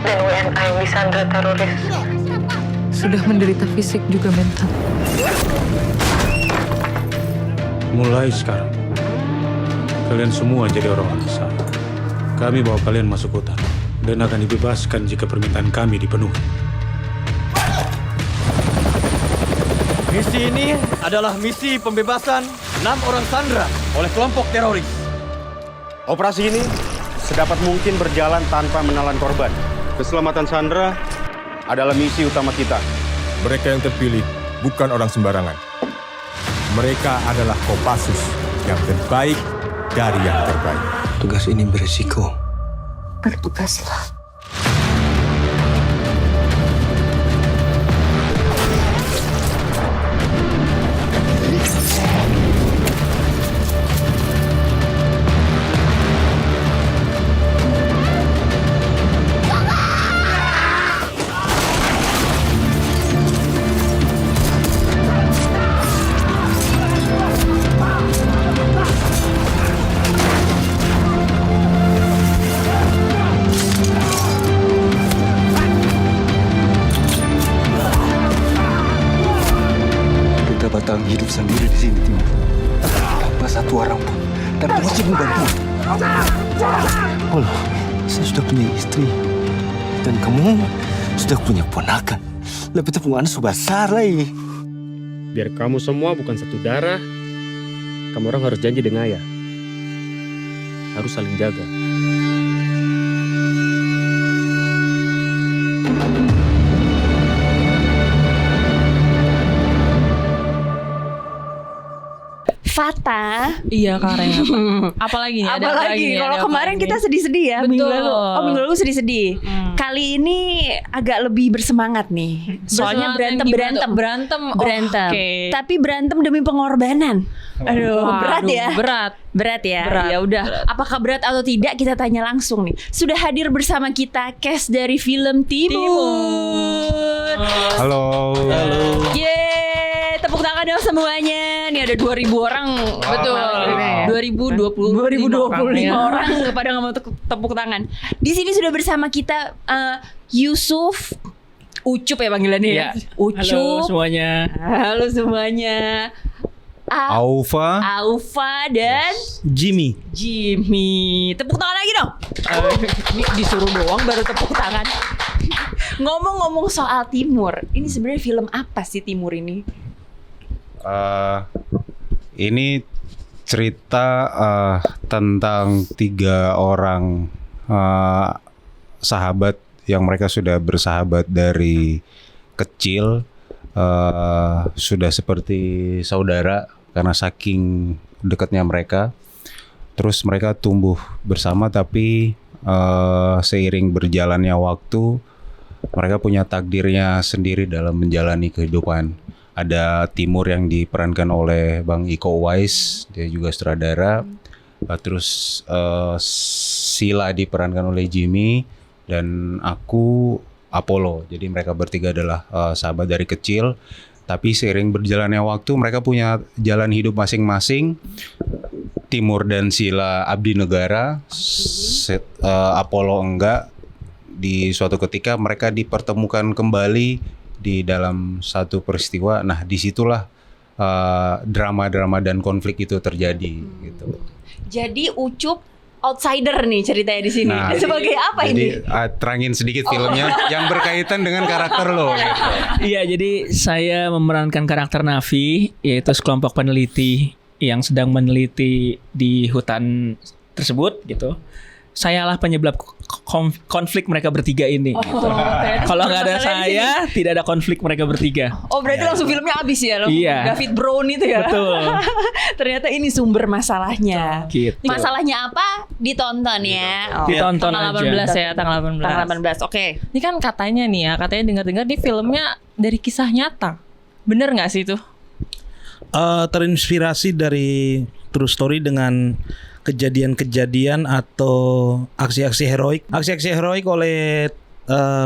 dan WNA yang disandra teroris sudah menderita fisik juga mental. Mulai sekarang, kalian semua jadi orang besar. Kami bawa kalian masuk hutan dan akan dibebaskan jika permintaan kami dipenuhi. Misi ini adalah misi pembebasan 6 orang sandera oleh kelompok teroris. Operasi ini sedapat mungkin berjalan tanpa menelan korban. Keselamatan sandera adalah misi utama kita. Mereka yang terpilih bukan orang sembarangan. Mereka adalah Kopassus yang terbaik dari yang terbaik. Tugas ini berisiko. Bertugaslah. Kita batang hidup sendiri di sini, Timur. Tanpa satu orang pun. Dan wajib membantu. Allah, saya sudah punya istri. Dan kamu sudah punya ponakan. Lebih tepung sudah besar lagi. Biar kamu semua bukan satu darah, kamu orang harus janji dengan ayah. Harus saling jaga. Fata. Iya Karen. Apalagi nih? Apalagi kalau kemarin kita sedih-sedih ya. Betul. Minggu lalu sedih-sedih. Kali ini agak lebih bersemangat nih. Soalnya berantem. Oke. Tapi berantem demi pengorbanan. Aduh, berat ya. Berat ya. Ya udah. Apakah berat atau tidak kita tanya langsung nih. Sudah hadir bersama kita cast dari film Timur. Halo. Yeay, tepuk tangan dong semuanya. Nih ada 2.000 orang. Betul. 2025 orang pada nggak mau tepuk tangan. Di sini sudah bersama kita Yusuf, Ucup ya panggilannya ya. Ucup. Halo semuanya. Halo semuanya. Aufa dan Jimmy. Tepuk tangan lagi dong. Ini disuruh doang baru tepuk tangan. Ngomong-ngomong soal Timur, ini sebenarnya film apa sih Timur ini? Ini cerita tentang 3 orang sahabat yang mereka sudah bersahabat dari kecil, sudah seperti saudara karena saking dekatnya mereka. Terus mereka tumbuh bersama, tapi seiring berjalannya waktu mereka punya takdirnya sendiri dalam menjalani kehidupan. Ada Timur yang diperankan oleh Bang Iko Uwais, dia juga sutradara. Terus Sila diperankan oleh Jimmy, dan aku Apollo. Jadi mereka bertiga adalah sahabat dari kecil. Tapi seiring berjalannya waktu mereka punya jalan hidup masing-masing. Timur dan Sila abdi negara, Apollo enggak. Di suatu ketika mereka dipertemukan kembali di dalam satu peristiwa. Nah, disitulah drama-drama dan konflik itu terjadi gitu. Jadi Ucup outsider nih ceritanya di sini. Nah, sebagai apa ini? Jadi terangin sedikit filmnya yang berkaitan dengan karakter lo. Gitu. Iya, jadi saya memerankan karakter Navi, yaitu sekelompok peneliti yang sedang meneliti di hutan tersebut gitu. Sayalah penyebab konflik mereka bertiga ini. Gitu. Kalau nggak ada saya, tidak ada konflik mereka bertiga. Oh, berarti langsung filmnya habis ya? Iya. David Brown itu ya? Betul. Ternyata ini sumber masalahnya. Gitu. Masalahnya apa? Ditonton ya. Ditonton tanggal aja. 18 ya, tanggal 18. Tanggal 18, oke. Ini kan katanya nih ya, katanya dengar-dengar di filmnya dari kisah nyata. Bener nggak sih itu? Terinspirasi dari true story dengan kejadian-kejadian atau aksi-aksi heroik. Aksi-aksi heroik oleh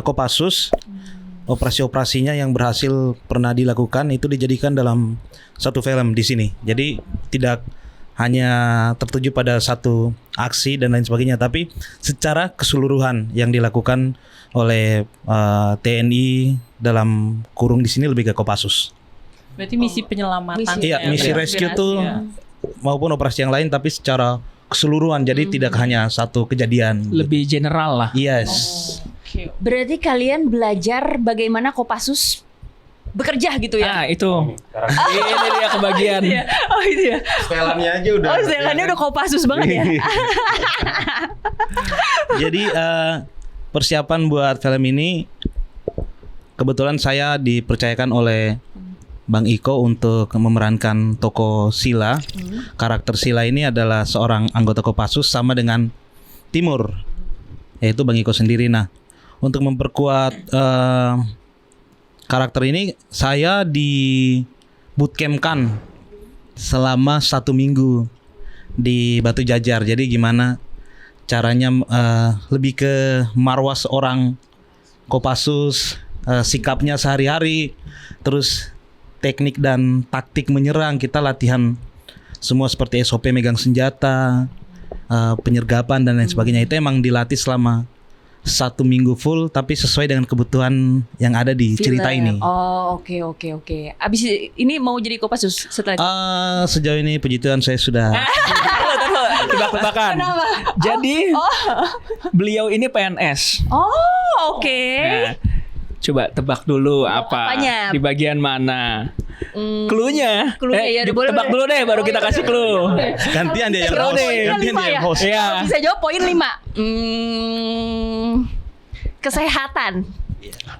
Kopassus. Operasi-operasinya yang berhasil pernah dilakukan itu dijadikan dalam satu film di sini. Jadi tidak hanya tertuju pada satu aksi dan lain sebagainya, tapi secara keseluruhan yang dilakukan oleh TNI dalam kurung di sini lebih ke Kopassus. Berarti misi penyelamatan. Iya, misi rescue tuh maupun operasi yang lain, tapi secara keseluruhan, jadi tidak hanya satu kejadian. Lebih general lah. Yes. Berarti kalian belajar bagaimana Kopassus bekerja gitu ya? Itu. Ini dia kebagian. Oh itu ya. Setelannya aja udah. Oh setelannya udah Kopassus banget ya. Jadi persiapan buat film ini kebetulan saya dipercayakan oleh Bang Iko untuk memerankan tokoh Sila. Karakter Sila ini adalah seorang anggota Kopassus sama dengan Timur, yaitu Bang Iko sendiri. Nah, untuk memperkuat karakter ini saya di bootcampkan selama 1 minggu di Batu Jajar. Jadi gimana caranya lebih ke marwah seorang Kopassus, sikapnya sehari-hari, terus teknik dan taktik menyerang. Kita latihan semua seperti SOP megang senjata, penyergapan dan lain sebagainya. Itu emang dilatih selama 1 minggu full, tapi sesuai dengan kebutuhan yang ada di cerita ini. Oh oke. Abis ini mau jadi Kopassus setelah itu? Sejauh ini puji Tuhan saya sudah. Tebak-tebakan. Jadi beliau ini PNS. Oh oke. Nah, coba tebak dulu apanya? Di bagian mana? Cluenya. Ya udah boleh. Tebak dulu deh, baru kita kasih clue. Gantian dia yang host. Iya. Bisa jawab poin 5. Kesehatan.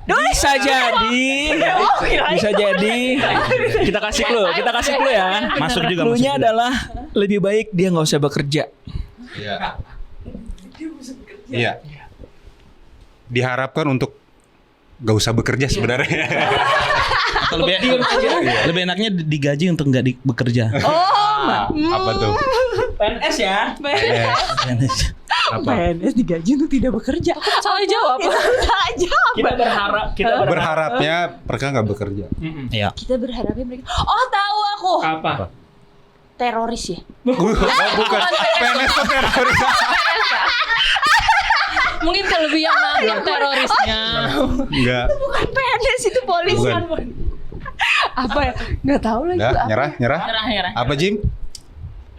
Bisa jadi. Bisa jadi. Kita kasih clue ya. Masuk juga. Cluenya adalah lebih baik dia nggak usah bekerja. Iya. Diharapkan untuk gak usah bekerja sebenarnya. Atau lebih enaknya digaji untuk nggak bekerja. Apa tuh? PNS ya. PNS. Apa? PNS digaji untuk tidak bekerja. Salah jawab. Salah jawab. Kita Berharapnya mereka nggak bekerja. Iya. Kita berharapnya mereka. Oh tahu aku. Apa? Teroris ya. Bukan. PNS tuh teroris. Mungkin lebih yang nangkep terorisnya. Enggak. Bukan PNS, itu polisian. Apa ya? Nggak tahu lagi. Udah, nyerah. Apa Jim?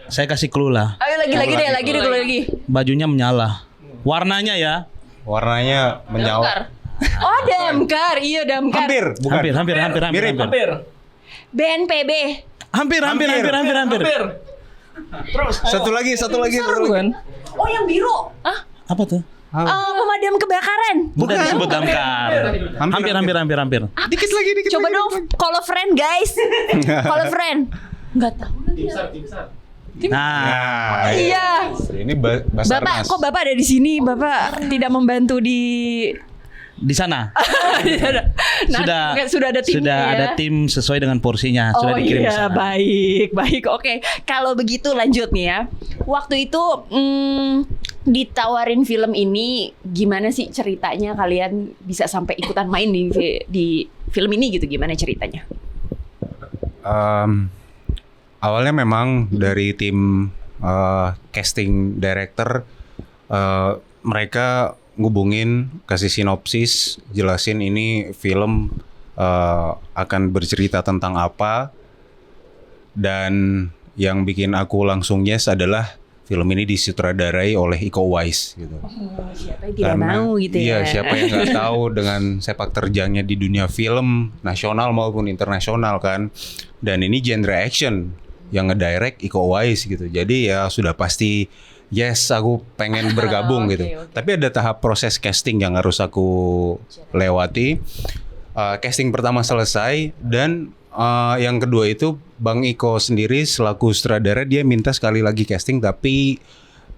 Saya kasih clue lah. Ayo lagi deh. Bajunya menyala. Warnanya ya. Warnanya menyala. Oh damkar, iya damkar. Hampir. Hampir. BNPB. Hampir. Terus Satu lagi. Oh yang biru. Apa tuh? Pemadam kebakaran. Bukan disebut damkar. Hampir. Dikit lagi. Coba dong call a friend guys. Call a friend. Nggak tahu lagi. Nah, iya. Ini Basarnas. Bapak, kok Bapak ada di sini? Bapak tidak membantu di sana. Sudah ada tim. Sudah ada tim sesuai dengan porsinya. Sudah dikirim ke sana. Baik. Oke. Kalau begitu lanjut nih ya. Waktu itu ditawarin film ini, gimana sih ceritanya kalian bisa sampai ikutan main di film ini gitu? Gimana ceritanya? Awalnya memang dari tim casting director, mereka ngubungin, kasih sinopsis, jelasin ini film akan bercerita tentang apa, dan yang bikin aku langsung yes adalah film ini disutradarai oleh Iko Uwais gitu. Siapa yang tidak mau gitu ya? Iya, siapa yang nggak tahu dengan sepak terjangnya di dunia film nasional maupun internasional kan. Dan ini genre action yang ngedirect Iko Uwais gitu. Jadi ya sudah pasti yes, aku pengen bergabung gitu. Tapi ada tahap proses casting yang harus aku lewati. Casting pertama selesai dan yang kedua itu Bang Iko sendiri selaku sutradara, dia minta sekali lagi casting tapi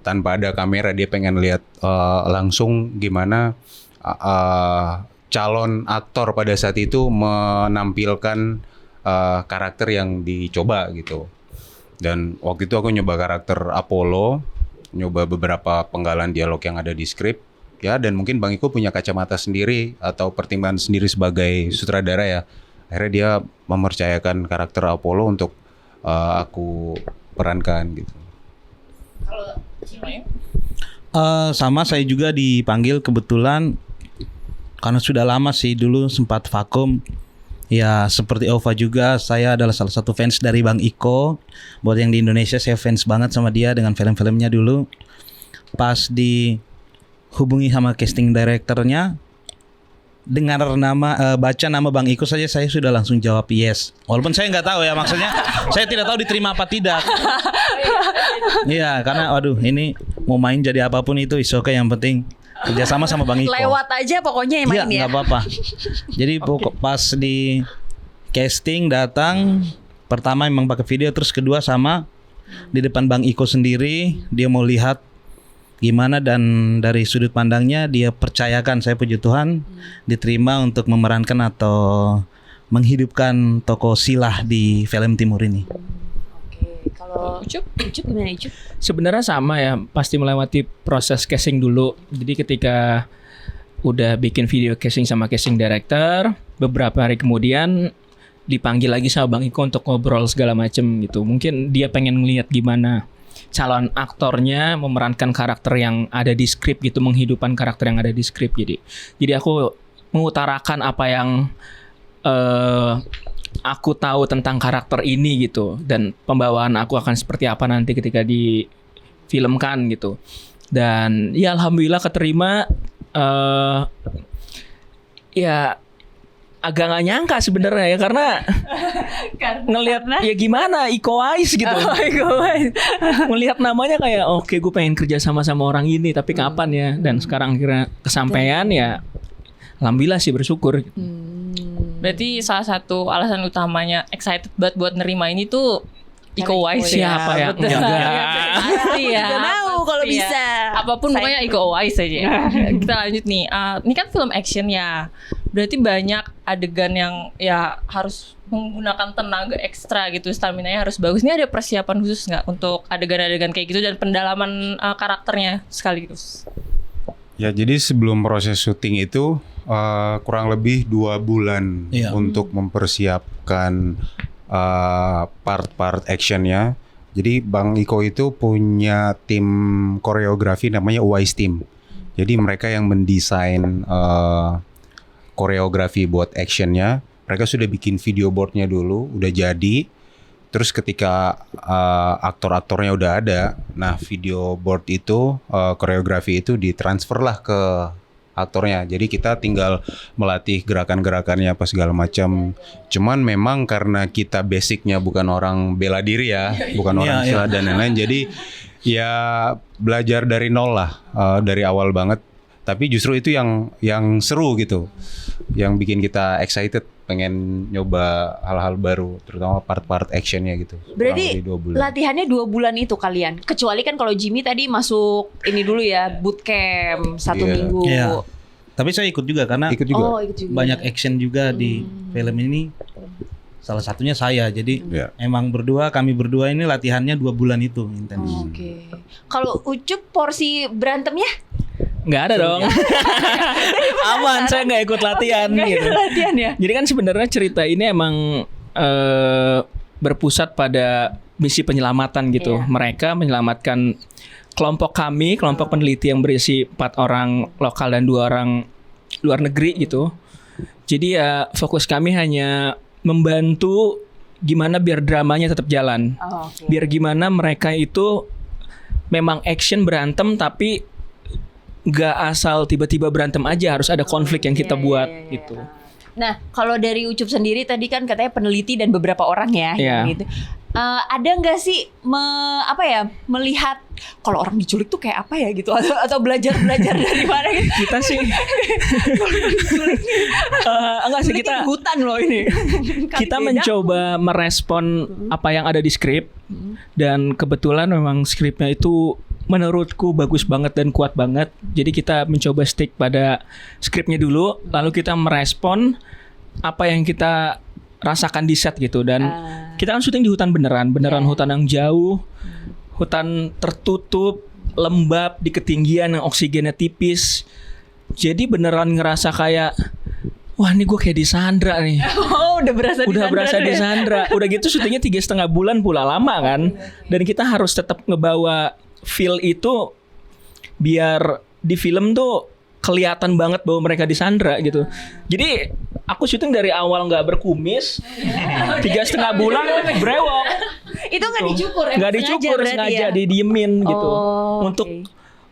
tanpa ada kamera. Dia pengen lihat langsung gimana calon aktor pada saat itu menampilkan karakter yang dicoba gitu. Dan waktu itu aku nyoba karakter Apollo, nyoba beberapa penggalan dialog yang ada di skrip ya, dan mungkin Bang Iko punya kacamata sendiri atau pertimbangan sendiri sebagai sutradara ya. Akhirnya dia mempercayakan karakter Apollo untuk aku perankan gitu. Sama saya juga dipanggil kebetulan karena sudah lama sih, dulu sempat vakum. Ya seperti Ova juga, saya adalah salah satu fans dari Bang Iko. Buat yang di Indonesia, saya fans banget sama dia dengan film-filmnya dulu. Pas dihubungi sama casting directornya, dengar nama, baca nama Bang Iko saja saya sudah langsung jawab yes. Walaupun saya nggak tahu ya, maksudnya saya tidak tahu diterima apa tidak. Iya, karena waduh ini mau main jadi apapun itu is okay, yang penting kerjasama sama Bang Iko. Lewat aja pokoknya yang main ya. Nggak apa-apa. Jadi pas di casting datang, pertama memang pakai video, terus kedua sama di depan Bang Iko sendiri, dia mau lihat gimana, dan dari sudut pandangnya dia percayakan, saya puji Tuhan diterima untuk memerankan atau menghidupkan tokoh Silah di film Timur ini. Kalau Ucup gimana Ucup? Sebenarnya sama ya, pasti melewati proses casting dulu. Jadi ketika udah bikin video casting sama casting director, beberapa hari kemudian dipanggil lagi sama Bang Iko untuk ngobrol segala macem gitu. Mungkin dia pengen ngelihat gimana calon aktornya memerankan karakter yang ada di skrip gitu, menghidupkan karakter yang ada di skrip. Jadi aku mengutarakan apa yang aku tahu tentang karakter ini gitu, dan pembawaan aku akan seperti apa nanti ketika difilmkan gitu. Dan ya alhamdulillah keterima. Ya agak gak nyangka sebenarnya ya, karena ngelihat ya gimana Iko Uwais gitu. Melihat namanya kayak oke, gue pengen kerja sama orang ini, tapi kapan ya? Dan sekarang akhirnya kesampaian, ya alhamdulillah sih, bersyukur. Berarti salah satu alasan utamanya excited banget buat nerima ini tuh Iko Uwais. Siapa ya? Pasti ya. Gak mau kalau bisa. Apapun pokoknya Iko Uwais aja. Kita lanjut nih. Ini kan film action ya. Berarti banyak adegan yang ya harus menggunakan tenaga ekstra gitu, stamina-nya harus bagus. Ini ada persiapan khusus nggak untuk adegan-adegan kayak gitu dan pendalaman karakternya sekaligus? Ya, jadi sebelum proses syuting itu kurang lebih 2 bulan untuk mempersiapkan part-part actionnya. Jadi Bang Iko itu punya tim koreografi namanya Uwais Team. Jadi mereka yang mendesain koreografi buat actionnya. Mereka sudah bikin video boardnya dulu, udah jadi. Terus ketika aktor-aktornya udah ada, nah video board itu, koreografi itu ditransfer lah ke aktornya. Jadi kita tinggal melatih gerakan-gerakannya apa segala macam. Cuman memang karena kita basicnya bukan orang bela diri ya, bukan orang silat dan lain-lain. Jadi ya belajar dari nol lah, dari awal banget. Tapi justru itu yang seru gitu, yang bikin kita excited, pengen nyoba hal-hal baru, terutama part-part actionnya gitu. Berarti latihannya 2 bulan itu kalian. Kecuali kan kalau Jimmy tadi masuk ini dulu ya, bootcamp 1 minggu. Iya. Tapi saya ikut juga karena ikut juga. Banyak action juga di film ini. Salah satunya saya. Jadi emang kami berdua ini latihannya 2 bulan itu intens. Oke. Kalau Ucup porsi berantemnya? Nggak ada dong. Aman, saya nggak ikut latihan gitu. Latihan ya. Jadi kan sebenarnya cerita ini emang berpusat pada misi penyelamatan gitu. Mereka menyelamatkan kelompok kami, kelompok peneliti yang berisi 4 orang lokal dan 2 orang luar negeri gitu. Jadi ya fokus kami hanya membantu gimana biar dramanya tetap jalan. Biar gimana mereka itu memang action berantem tapi nggak asal tiba-tiba berantem aja, harus ada konflik yang kita buat gitu. Nah, kalau dari Ucup sendiri tadi kan katanya peneliti dan beberapa orang ya, gitu. Ada nggak sih melihat kalau orang diculik tuh kayak apa ya gitu, atau belajar dari mana gitu? Kita sih enggak sih, kita hutan loh ini. Kita mencoba merespon apa yang ada di skrip, dan kebetulan memang skripnya itu menurutku bagus banget dan kuat banget. Jadi kita mencoba stick pada skripnya dulu, lalu kita merespon apa yang kita rasakan di set gitu. Dan kita kan syuting di hutan beneran hutan yang jauh, hutan tertutup, lembab, di ketinggian yang oksigennya tipis. Jadi beneran ngerasa kayak wah ini gue kayak disandra nih. Oh, udah berasa disandra. Udah gitu syutingnya 3,5 bulan pula, lama kan. Dan kita harus tetap ngebawa feel itu biar di film tuh kelihatan banget bahwa mereka disandra gitu. Jadi aku syuting dari awal nggak berkumis, 3,5 bulan brewok. Itu nggak dicukur, nggak dicukur, sengaja didiemin gitu.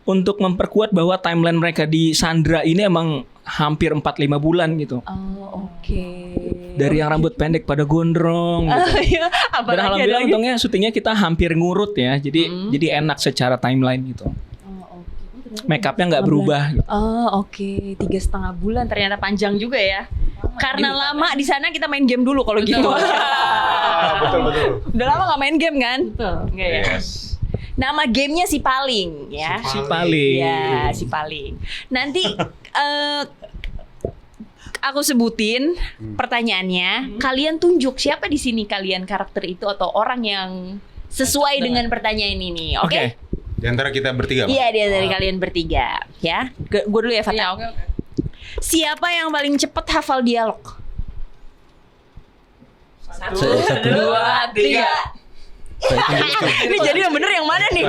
Untuk memperkuat bahwa timeline mereka di Sandra ini emang hampir 4-5 bulan gitu. Dari yang rambut pendek pada gondrong gitu. Dan alhamdulillah untungnya syutingnya kita hampir ngurut ya. Jadi enak secara timeline gitu. Make upnya nggak berubah gitu. 3,5 bulan ternyata panjang juga ya. Karena lama di sana kita main game dulu kalau gitu. Betul. Udah lama nggak main game kan? Betul. Yes. Nama gamenya Si Paling ya. Si Paling. Ya, Si Paling. Nanti aku sebutin pertanyaannya. Kalian tunjuk siapa di sini kalian karakter itu atau orang yang sesuai dengan pertanyaan ini, oke? Di antara kita bertiga. Iya, di antara kalian bertiga, ya. Gue dulu ya, Fata. Oke. Siapa yang paling cepet hafal dialog? 1, 2, 3. Ini jadi yang bener yang mana nih?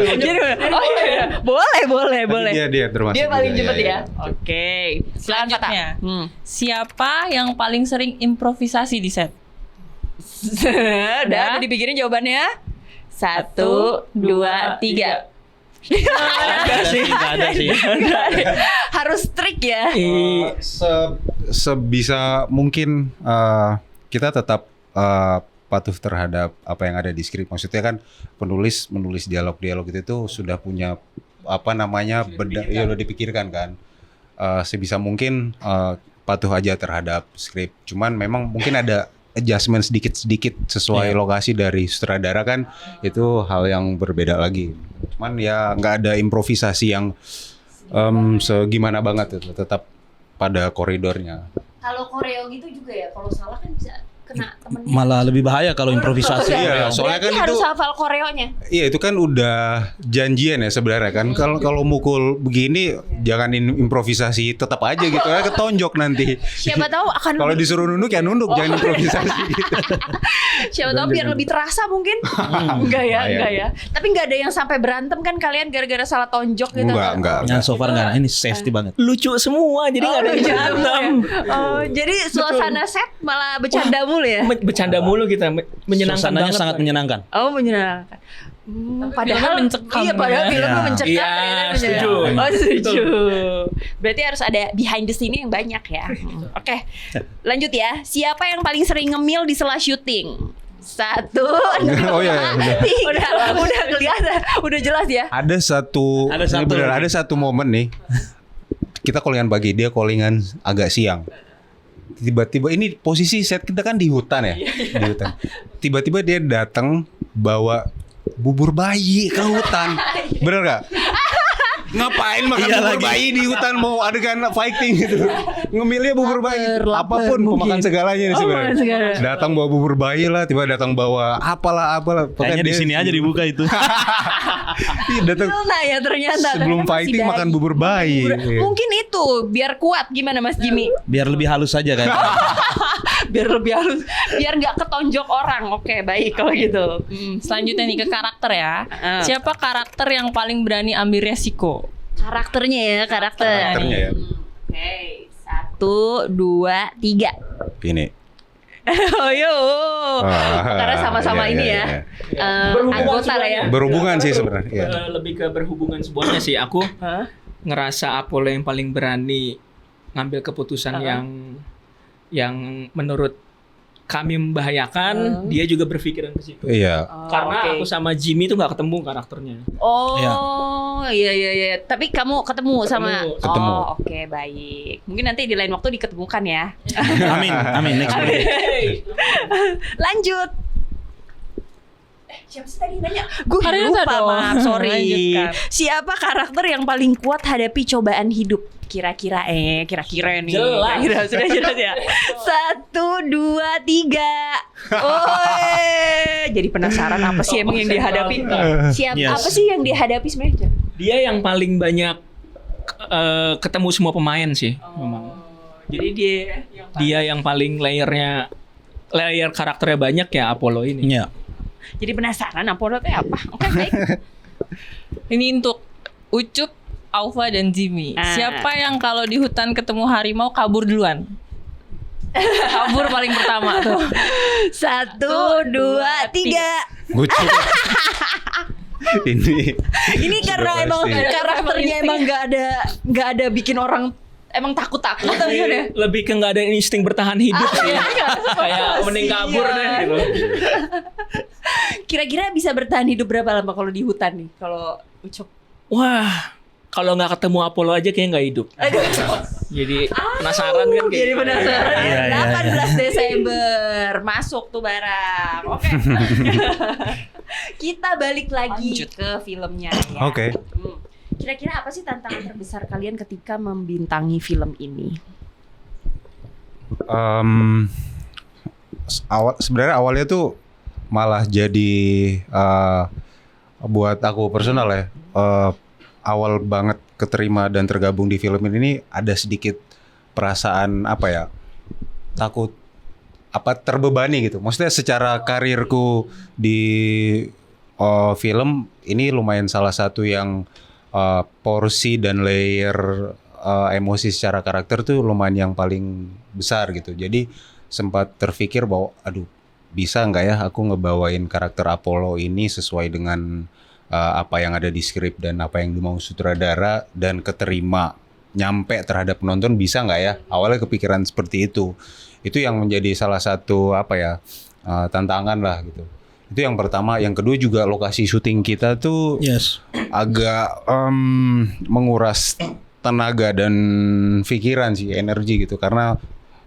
Boleh. Dia termasuk. Dia paling cepet ya. ya. Oke. Silakan Fata. Selanjutnya, siapa yang paling sering improvisasi di set? Udah dipikirin jawabannya. 1, 2, 3. Nggak ada sih. Harus trik ya. Sebisa mungkin kita tetap patuh terhadap apa yang ada di skrip. Maksudnya kan menulis dialog-dialog itu sudah punya udah dipikirkan kan. Sebisa mungkin patuh aja terhadap skrip. Cuman memang mungkin ada adjustment sedikit-sedikit sesuai lokasi dari sutradara kan, itu hal yang berbeda lagi. Cuman ya nggak ada improvisasi yang segimana banget itu, tetap pada koridornya. Kalau koreo gitu juga ya, kalau salah kan bisa kena temennya. Malah lebih bahaya kalau improvisasi. Iya, soalnya kan harus itu hafal koreonya. Iya, itu kan udah janjian ya sebenarnya kan. Kalau mukul begini jangan improvisasi, tetap aja gitu ya, ketonjok nanti. Siapa tahu akan kalau disuruh nunduk ya nunduk, jangan improvisasi gitu. Siapa tahu biar lebih terasa mungkin. Enggak ya. Tapi enggak ada yang sampai berantem kan kalian gara-gara salah tonjok gitu. Enggak. Nah, so far enggak. Ini safety banget. Lucu semua, jadi nggak ada yang berantem. Jadi suasana set malah bercanda mulu ya. Bercanda mulu kita, menyenangkan Suasananya banget. sangat menyenangkan. Oh, menyenangkan. Padahal mencekam. Iya, padahal filmnya mencekam. Iya, ternyata setuju. Oh, setuju. Berarti harus ada behind the scene yang banyak ya. Oke. Lanjut ya. Siapa yang paling sering ngemil di sela syuting? 1, 2, Oh iya. 3. Udah kelihatan, udah jelas ya. Ada satu momen nih. Kita callingan pagi, dia callingan agak siang. Tiba-tiba ini posisi set kita kan di hutan ya, di hutan. Tiba-tiba dia datang bawa bubur bayi ke hutan. Bener gak? Ngapain makan bubur bayi di hutan, mau adegan fighting gitu. Ngemilnya bubur bayi. Apapun pemakan segalanya nih sebenarnya. Datang bawa bubur bayi lah, tiba datang bawa apalah. Kayaknya di sini aja dibuka itu. Datang ya ternyata. sebelum fighting makan bubur bayi. Mungkin itu biar kuat, gimana Mas Jimmy? Biar lebih halus aja kan. Biar lebih halus, biar nggak ketonjok orang. Oke, baik kalau gitu. Selanjutnya nih ke karakter ya. Siapa karakter yang paling berani ambil resiko? Karakternya ya. Karakternya ya. Oke, 1, 2, 3. Ini. Oh yo, karena sama-sama ini ya. Anggota lah ya. Berhubungan sih sebenarnya. Lebih ke berhubungan semuanya sih. Aku ngerasa Apollo yang paling berani ngambil keputusan yang menurut kami membahayakan. Dia juga berpikiran ke situ. Iya. Karena aku sama Jimmy tuh nggak ketemu karakternya. Oh iya. Tapi kamu ketemu sama. Ketemu. Oh oke, baik. Mungkin nanti di lain waktu diketemukan ya. Amin. Next movie. Lanjut. Siapa sih tadi nanya? Gue Harita lupa, dong. maaf, sorry. Lanjutkan. Siapa karakter yang paling kuat hadapi cobaan hidup? Kira-kira nih. Jelas. Sudah jelas ya. 1, 2, 3. Jadi penasaran apa sih emang yang dihadapi? Apa sih yang dihadapi sebenarnya? Dia yang paling banyak ketemu semua pemain sih, memang. Jadi dia yang paling layer karakternya banyak ya Apollo ini. Iya. Jadi penasaran Apollo itu apa? Oke, baik. Ini untuk Ucup, Aufa dan Jimmy. Siapa yang kalau di hutan ketemu harimau kabur duluan? Kabur paling pertama tuh. 1, 2, 3. Ucup. Ini karena emang karakternya emang nggak ada bikin orang emang takut-takut atau gimana? Lebih ke nggak ada insting bertahan hidup sih. Kayak mending kabur deh gitu. Kira-kira bisa bertahan hidup berapa lama kalau di hutan nih? Kalau Ucup? Wah, kalau nggak ketemu Apollo aja kayaknya nggak hidup. Jadi penasaran kan kayak. Jadi penasaran. Iya, iya, 18 Desember masuk tuh barang. Oke. Kita balik lagi ke filmnya ya. Oke. Kira-kira apa sih tantangan terbesar kalian ketika membintangi film ini? Sebenarnya awalnya tuh malah jadi buat aku personal ya, awal banget keterima dan tergabung di film ini ada sedikit perasaan apa ya, takut terbebani gitu. Maksudnya secara karirku di film ini lumayan salah satu yang porsi dan layer emosi secara karakter tuh lumayan yang paling besar gitu. Jadi sempat terpikir bahwa aduh, bisa nggak ya aku ngebawain karakter Apollo ini sesuai dengan apa yang ada di skrip dan apa yang dimau sutradara dan keterima nyampe terhadap penonton, bisa nggak ya? Awalnya kepikiran seperti itu. Itu yang menjadi salah satu tantangan lah gitu. Itu yang pertama. Yang kedua juga lokasi syuting kita tuh agak menguras tenaga dan pikiran sih, energi gitu, karena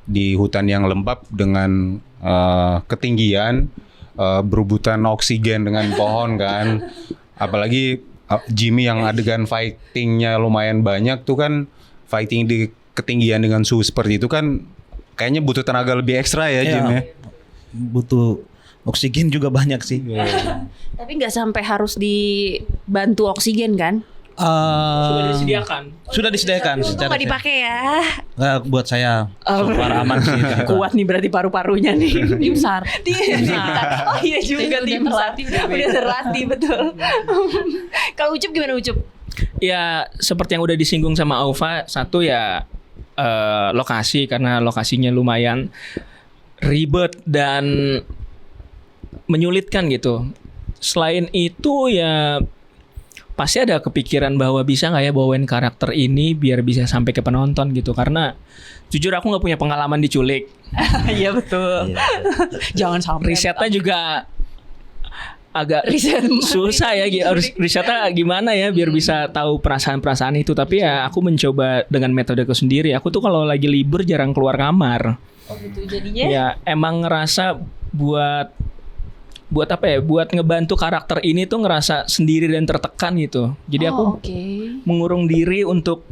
di hutan yang lembab dengan ketinggian, berebutan oksigen dengan pohon kan, apalagi Jimmy yang adegan fightingnya lumayan banyak tuh kan, fighting di ketinggian dengan suhu seperti itu kan kayaknya butuh tenaga lebih ekstra ya Jim ya. Butuh oksigen juga banyak sih. Tapi nggak sampai harus dibantu oksigen kan? Sudah disediakan. Sudah disediakan. Itu nggak dipakai ya? Buat saya super aman sih. Kuat nih berarti paru-parunya nih. Tim SAR. Oh iya juga tim SAR. Udah terlatih betul. Kalau Ucup gimana Ucup? Ya seperti yang udah disinggung sama Aufa, satu ya lokasi, karena lokasinya lumayan ribet dan menyulitkan gitu. Selain itu ya pasti ada kepikiran bahwa bisa nggak ya bawain karakter ini biar bisa sampai ke penonton gitu, karena jujur aku nggak punya pengalaman diculik. Iya betul. Jangan sampai. Risetnya juga agak susah ya, risetnya gimana ya biar bisa tahu perasaan-perasaan itu. Tapi ya aku mencoba dengan metodeku sendiri. Aku tuh kalau lagi libur jarang keluar kamar. Oh gitu, jadinya? Ya emang ngerasa buat ngebantu karakter ini tuh ngerasa sendiri dan tertekan gitu. Jadi aku mengurung diri untuk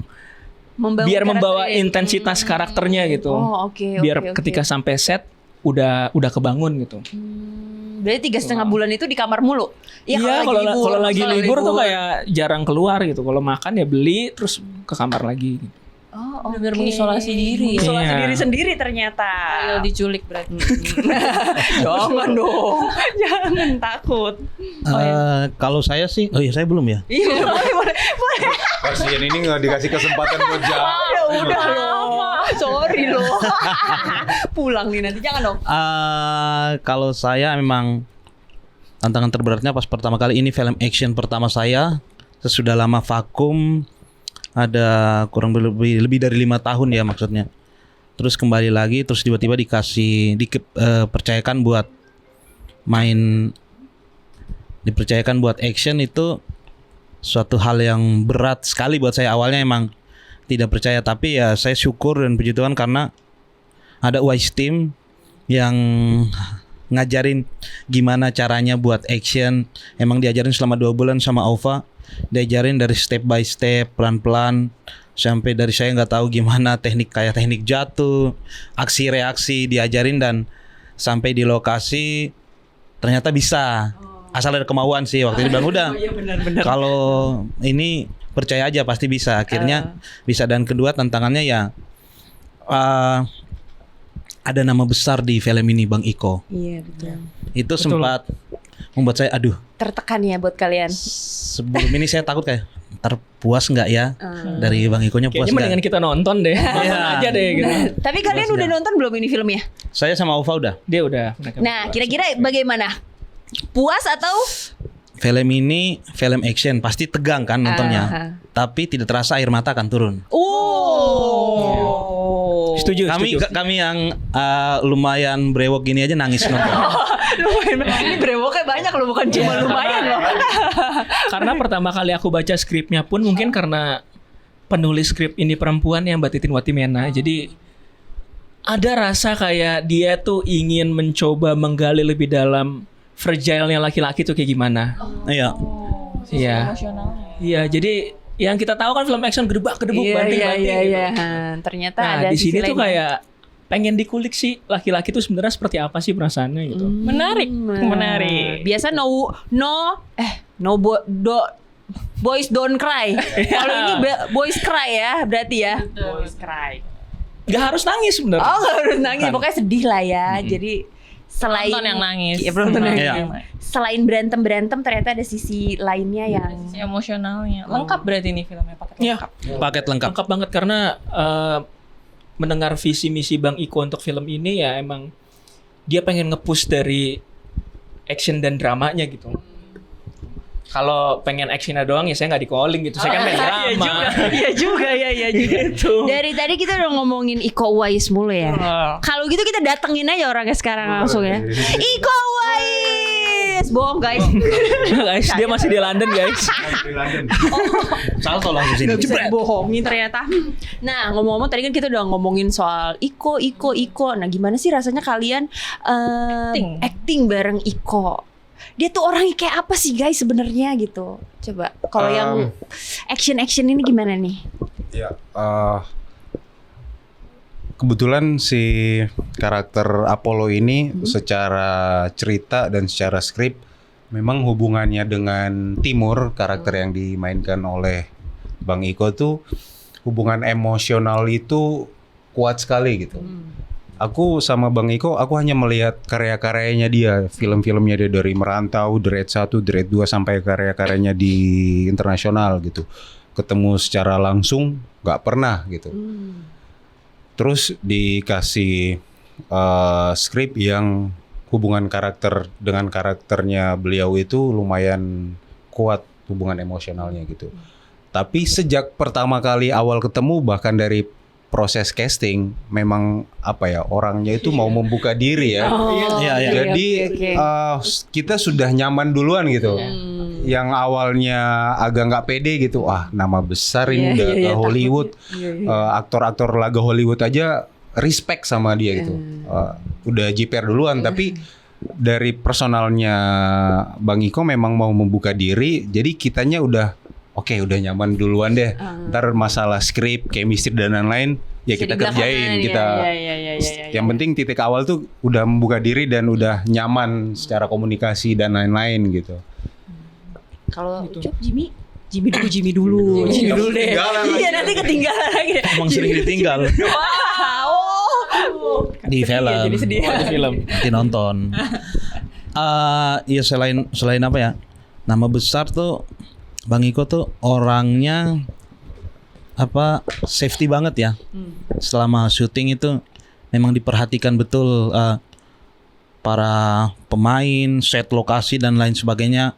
biar membawa intensitas karakternya gitu. Biar ketika sampai set udah kebangun gitu. Berarti 3,5 bulan itu di kamar mulu? Iya, kalau lagi libur tuh kayak jarang keluar gitu. Kalau makan ya beli terus ke kamar lagi gitu. Benar mengisolasi diri. Isolasi diri sendiri ternyata. Ayo diculik berarti. Jangan dong. Jangan takut. Kalau saya sih, saya belum ya. Iya, boleh. Kasian ini nggak dikasih kesempatan buat jawab. Ya udah loh. Sorry loh. Pulang nih nanti, jangan dong. Kalau saya memang tantangan terberatnya pas pertama kali ini film action pertama saya. Sesudah lama vakum. Ada kurang lebih dari 5 tahun ya maksudnya. Terus kembali lagi, terus tiba-tiba dipercayakan buat action, itu suatu hal yang berat sekali buat saya. Awalnya emang tidak percaya, tapi ya saya syukur dan puji Tuhan karena ada Wise Team yang ngajarin gimana caranya buat action. Emang diajarin selama 2 bulan sama Aufa. Diajarin dari step by step, pelan-pelan, sampai dari saya nggak tahu gimana teknik jatuh, aksi reaksi diajarin, dan sampai di lokasi ternyata bisa. Asal ada kemauan sih waktu itu bilang udah. Kalau ini percaya aja pasti bisa. Akhirnya bisa. Dan kedua tantangannya ya ada nama besar di film ini, Bang Iko. Iya betul. Itu sempat membuat saya Tertekan ya buat kalian. sebelum ini saya takut kayak terpuas nggak ya dari Bang Ikonya, puas Kayaknya mendingan nggak? kita nonton deh. Nonton aja deh gitu. Tapi kalian udah nonton belum ini filmnya? Saya sama Ufa udah. Dia udah. Nah, kira-kira bagaimana? Puas atau? Film ini film action, pasti tegang kan nontonnya. Tapi tidak terasa air mata akan turun. Setuju. Kami yang lumayan brewok gini aja nangis nonton. Ini brewoknya banyak loh, bukan cuma lumayan loh. Karena pertama kali aku baca skripnya pun mungkin karena penulis skrip ini perempuan yang Mbak Titin Watimena. Jadi ada rasa kayak dia tuh ingin mencoba menggali lebih dalam fragile-nya laki-laki tuh kayak gimana. Iya. Iya. Iya, jadi yang kita tahu kan film action gedebak-gedebuk banting-banting gitu. Ternyata Nah, ada di sini tuh lainnya. kayak pengen dikulik sih laki-laki tuh sebenarnya seperti apa sih perasaannya gitu. Menarik. Biasa boys don't cry. Kalau ini boys cry ya, berarti ya. Boys cry. Gak harus nangis sebenarnya. Oh, gak harus nangis, Bukan. pokoknya sedih lah ya. Jadi selain Penonton yang nangis. Iya, penonton yang Iya. nangis. Selain berantem ternyata ada sisi lainnya yang Sisi emosionalnya. Lengkap berarti ini filmnya, paket Iya. lengkap. Paket lengkap. Lengkap banget karena mendengar visi misi Bang Iko untuk film ini ya emang dia pengen nge-push dari action dan dramanya gitu. Kalau pengen actionnya doang ya saya nggak di-calling gitu. Saya kan main drama. Iya juga. Gitu. Dari tadi kita udah ngomongin Iko Uwais mulu ya. Kalau gitu kita datengin aja orangnya sekarang langsung ya. Iko Uwais. Bohong guys. Guys, dia masih di London guys. Salto langsung sini. Gak bisa dibohongin ternyata. Nah, ngomong-ngomong tadi kan kita udah ngomongin soal Iko. Nah, gimana sih rasanya kalian acting bareng Iko? Dia tuh orangnya kayak apa sih guys sebenarnya gitu. Coba kalau yang action ini gimana nih? Ya, kebetulan si karakter Apollo ini secara cerita dan secara skrip memang hubungannya dengan Timur, karakter yang dimainkan oleh Bang Iko tuh hubungan emosional itu kuat sekali gitu. Aku sama Bang Iko, aku hanya melihat karya-karyanya dia, film-filmnya dia dari Merantau, Dread 1, Dread 2 sampai karya-karyanya di internasional gitu. Ketemu secara langsung nggak pernah gitu. Terus dikasih skrip yang hubungan karakter dengan karakternya beliau itu lumayan kuat hubungan emosionalnya gitu. Tapi sejak pertama kali awal ketemu bahkan dari proses casting memang apa ya orangnya itu mau membuka diri ya. Jadi kita sudah nyaman duluan gitu. Yang awalnya agak nggak pede gitu. Ah, nama besar ini udah ke Hollywood. Aktor-aktor laga Hollywood aja respect sama dia gitu. Udah jiper duluan tapi dari personalnya Bang Iko memang mau membuka diri. Jadi kitanya udah oke, udah nyaman duluan deh. Ntar masalah skrip, chemistry dan lain-lain ya kita kerjain. Yang penting titik awal tuh udah membuka diri dan udah nyaman secara komunikasi dan lain-lain gitu. Kalau Ucup Jimmy dulu deh. Iya, nanti ketinggalan lagi. Emang sering ditinggal di film. Jadi sedih. Di film. Nanti nonton. Ya selain apa ya? Nama besar tuh Bang Iko tuh orangnya safety banget ya. Selama syuting itu memang diperhatikan betul para pemain, set lokasi dan lain sebagainya.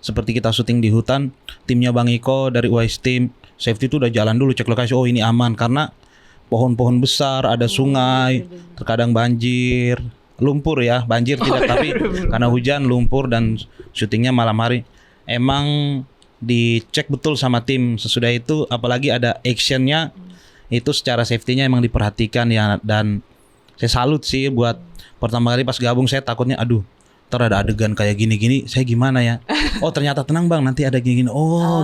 Seperti kita syuting di hutan, timnya Bang Iko dari Uwais Team safety itu udah jalan dulu cek lokasi. Oh ini aman karena pohon-pohon besar, ada sungai, terkadang banjir, lumpur ya, banjir tidak tapi karena hujan, lumpur dan syutingnya malam hari. Emang dicek betul sama tim. Sesudah itu apalagi ada actionnya itu secara safety-nya emang diperhatikan ya. Dan saya salut sih buat pertama kali pas gabung saya takutnya aduh ntar ada adegan kayak gini-gini saya gimana ya. Oh ternyata tenang Bang nanti ada gini-gini.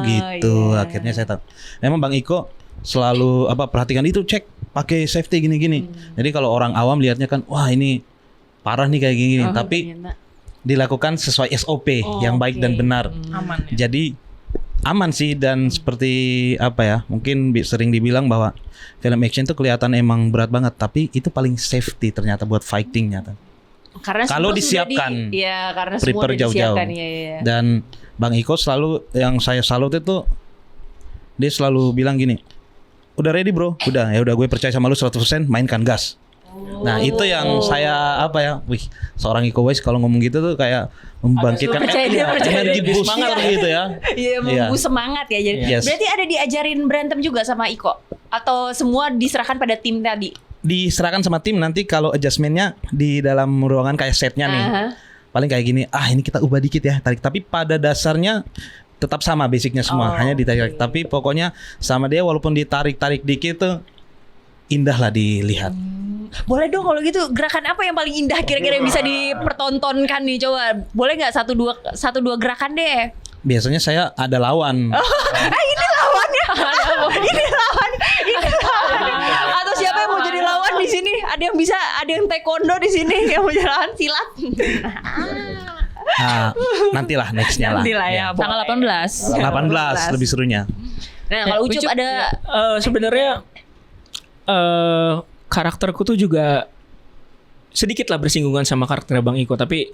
Gitu. Akhirnya saya tahu. Memang Bang Iko selalu perhatikan itu cek pakai safety gini-gini. Jadi kalau orang awam lihatnya kan wah ini parah nih kayak gini. Tapi dilakukan sesuai SOP yang baik dan benar. Aman ya? Jadi aman sih, dan seperti apa ya, mungkin sering dibilang bahwa film action itu kelihatan emang berat banget, tapi itu paling safety ternyata buat fighting nyata. Karena Kalau semua sudah disiapkan, ya karena semua prepare udah jauh-jauh. disiapkan, ya. Dan Bang Iko selalu, yang saya salut itu, dia selalu bilang gini, udah ready bro, udah ya udah gue percaya sama lu 100%, mainkan gas. Nah itu yang saya apa ya, wih seorang Iko Uwais kalau ngomong gitu tuh kayak membangkitkan energi booster gitu ya. Iya, membus semangat ya. Jadi Yes. berarti ada diajarin berantem juga sama Iko atau semua diserahkan pada tim tadi? Diserahkan sama tim, nanti kalau adjustmentnya di dalam ruangan kayak setnya nih, paling kayak gini, ini kita ubah dikit ya, tarik. Tapi pada dasarnya tetap sama basicnya semua, hanya ditarik. Tapi pokoknya sama dia, walaupun ditarik-tarik dikit tuh indah lah dilihat. Boleh dong kalau gitu, gerakan apa yang paling indah kira-kira yang bisa dipertontonkan nih, coba. Boleh nggak satu dua gerakan deh? Biasanya saya ada lawan. Ini lawannya. Ini lawan. Atau siapa yang mau jadi lawan di sini? Ada yang bisa, ada yang taekwondo di sini yang mau jalan silat. Nantilah nextnya lah. Nantilah ya. Tanggal 18. 18 lebih serunya. Nah, kalau Ucup ada sebenarnya karakterku tuh juga sedikit lah bersinggungan sama karakter Bang Iko, tapi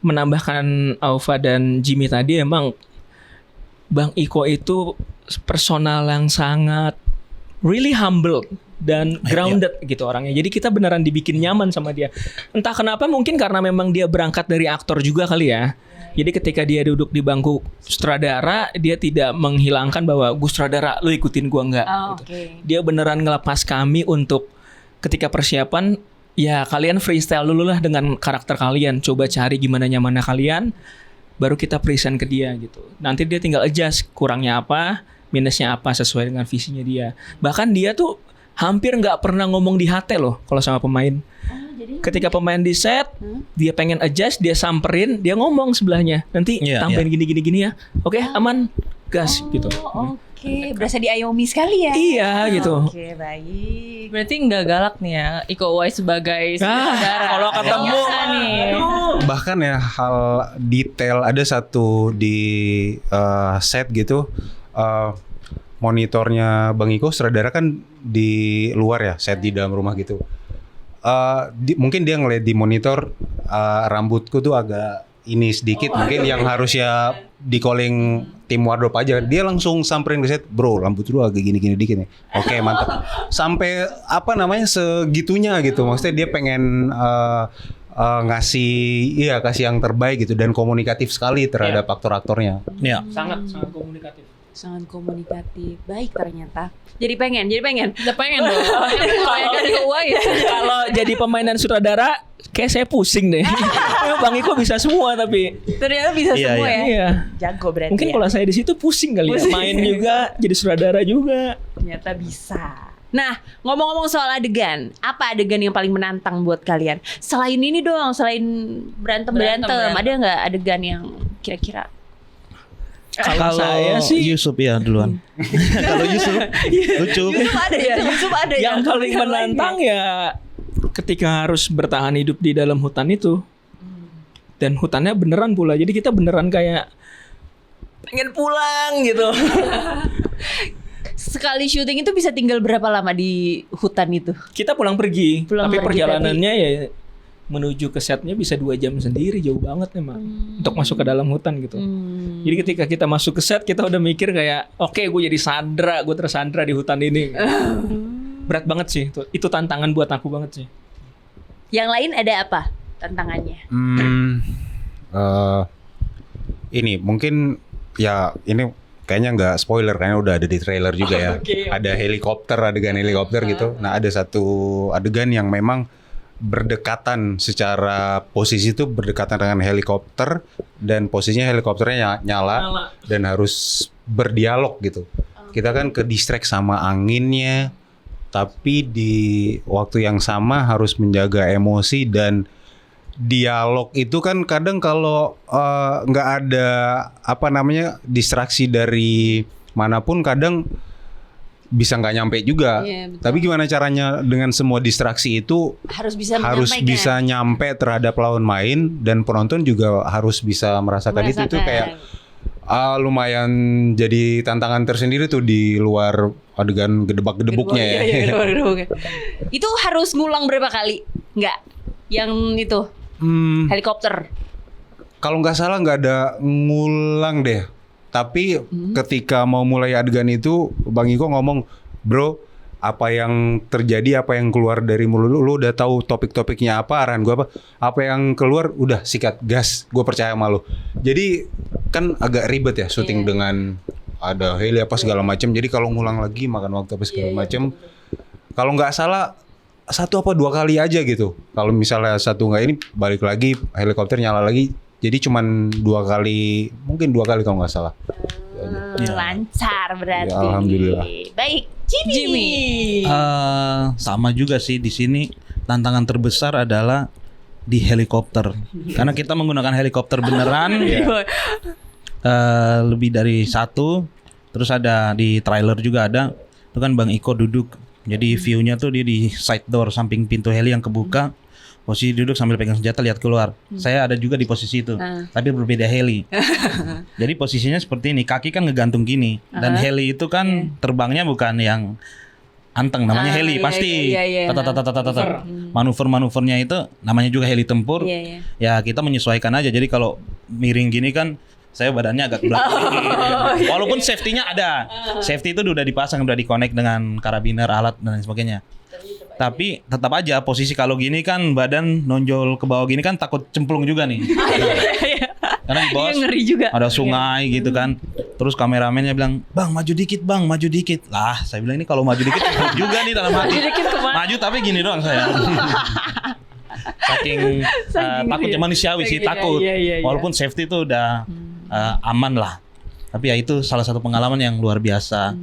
menambahkan Aufa dan Jimmy tadi, emang Bang Iko itu personal yang sangat really humble dan grounded gitu orangnya. Jadi kita beneran dibikin nyaman sama dia. Entah kenapa, mungkin karena memang dia berangkat dari aktor juga kali ya. Jadi ketika dia duduk di bangku sutradara, dia tidak menghilangkan bahwa gue sutradara, lu ikutin gua enggak gitu. Dia beneran ngelepas kami untuk ketika persiapan, ya kalian freestyle dulu lah dengan karakter kalian. Coba cari gimana nyamannya kalian, baru kita present ke dia gitu. Nanti dia tinggal adjust kurangnya apa, minusnya apa sesuai dengan visinya dia. Bahkan dia tuh hampir nggak pernah ngomong di HT loh kalau sama pemain. Ketika pemain di set, dia pengen adjust, dia samperin, dia ngomong sebelahnya. Nanti tambahin gini ya. Oke, aman, gas gitu. Oke, berasa diayomi sekali ya. Iya gitu. Oke, baik. Berarti nggak galak nih ya Iko Uwais sebagai saudara. Kalau ketemu nih. Bahkan ya hal detail, ada satu di set gitu, monitornya Bang Iko sutradara kan di luar ya, set di dalam rumah gitu. Mungkin dia ngeliat di monitor rambutku tuh agak ini sedikit, mungkin yang harusnya di calling tim wardrobe aja, dia langsung samperin ke set, bro rambut lu agak gini-gini dikit nih. Oke, mantap. Sampai apa namanya segitunya gitu, maksudnya dia pengen kasih yang terbaik gitu, dan komunikatif sekali terhadap aktor-aktornya. Iya. Sangat komunikatif. Sangat komunikatif. Baik ternyata. Jadi pengen. Udah pengen dong. Kalau yang Iko Uwais. Kalau jadi pemain dan sutradara, kayak saya pusing deh. Bang Iko bisa semua tapi. Ternyata bisa semua ya. Iya. Jago berarti. Mungkin kalau saya di situ pusing kali ya. Main juga, jadi sutradara juga. Ternyata bisa. Nah, ngomong-ngomong soal adegan, apa adegan yang paling menantang buat kalian? Selain ini dong, selain berantem. Ada nggak adegan yang kira-kira? Kalau saya sih Yusuf ya duluan. Kalau Yusuf lucu. Yusuf ada yang paling menantang ya ketika harus bertahan hidup di dalam hutan itu. Dan hutannya beneran pula. Jadi kita beneran kayak pengen pulang gitu. Sekali syuting itu bisa tinggal berapa lama di hutan itu? Kita pulang pergi. Pulang tapi pergi perjalanannya ya menuju ke setnya bisa 2 jam sendiri, jauh banget memang untuk masuk ke dalam hutan gitu. Jadi ketika kita masuk ke set, kita udah mikir kayak oke, gue jadi Sandra, gue tersandra di hutan ini. Berat banget sih itu tantangan buat aku banget sih. Yang lain ada apa tantangannya? Ini mungkin ya ini kayaknya nggak spoiler, kayaknya udah ada di trailer juga ya. Ada adegan helikopter gitu. Nah ada satu adegan yang memang berdekatan secara posisi itu berdekatan dengan helikopter, dan posisinya helikopternya nyala dan harus berdialog gitu. Kita kan ke distract sama anginnya, tapi di waktu yang sama harus menjaga emosi dan dialog itu kan kadang kalau nggak ada distraksi dari manapun kadang bisa nggak nyampe juga. Tapi gimana caranya dengan semua distraksi itu harus bisa nyampe terhadap lawan main, dan penonton juga harus bisa merasakan itu kayak Lumayan jadi tantangan tersendiri tuh di luar adegan gedebak-gedebuknya ya. Iya, gedebak-gedebuknya. Itu harus ngulang berapa kali? Enggak. Yang itu helikopter. Kalau nggak salah nggak ada ngulang deh. Tapi ketika mau mulai adegan itu, Bang Iko ngomong, bro, apa yang terjadi, apa yang keluar dari mulut lu udah tahu topik-topiknya apa, arahan gue apa yang keluar udah sikat gas, gue percaya sama lu. Jadi kan agak ribet ya syuting dengan ada heli apa segala macam. Jadi kalau ngulang lagi makan waktu apa segala macam. Kalau nggak salah 1 apa 2 kali aja gitu. Kalau misalnya 1 nggak ini balik lagi helikopter nyala lagi. Jadi cuman 2 kali, mungkin 2 kali kalau nggak salah. Lancar berarti. Ya, alhamdulillah. Baik, Jimmy. Sama juga sih di sini tantangan terbesar adalah di helikopter. Karena kita menggunakan helikopter beneran. Lebih dari 1. Terus ada di trailer juga ada. Itu kan Bang Iko duduk. Jadi view-nya tuh dia di side door samping pintu heli yang kebuka. Posisi duduk sambil pegang senjata lihat keluar. Saya ada juga di posisi itu, tapi berbeda heli. Jadi posisinya seperti ini, kaki kan ngegantung gini. Dan heli itu kan terbangnya bukan yang anteng, namanya heli pasti. Manuver-manuvernya itu namanya juga heli tempur. Ya kita menyesuaikan aja. Jadi kalau miring gini kan saya badannya agak ke belakang. Walaupun safety-nya ada. Safety itu udah dipasang, udah di-connect dengan karabiner, alat dan lain sebagainya. Tapi tetap aja posisi kalau gini kan badan nonjol ke bawah gini kan takut cemplung juga nih. Karena di bawah ngeri juga. Ada sungai gitu kan. Terus kameramennya bilang, "Bang, maju dikit, Bang, maju dikit." Lah, saya bilang ini kalau maju dikit juga nih dalam hati. Maju tapi gini doang saya. Saking takutnya manusiawi sih, takut. Walaupun safety itu udah aman lah. Tapi ya itu salah satu pengalaman yang luar biasa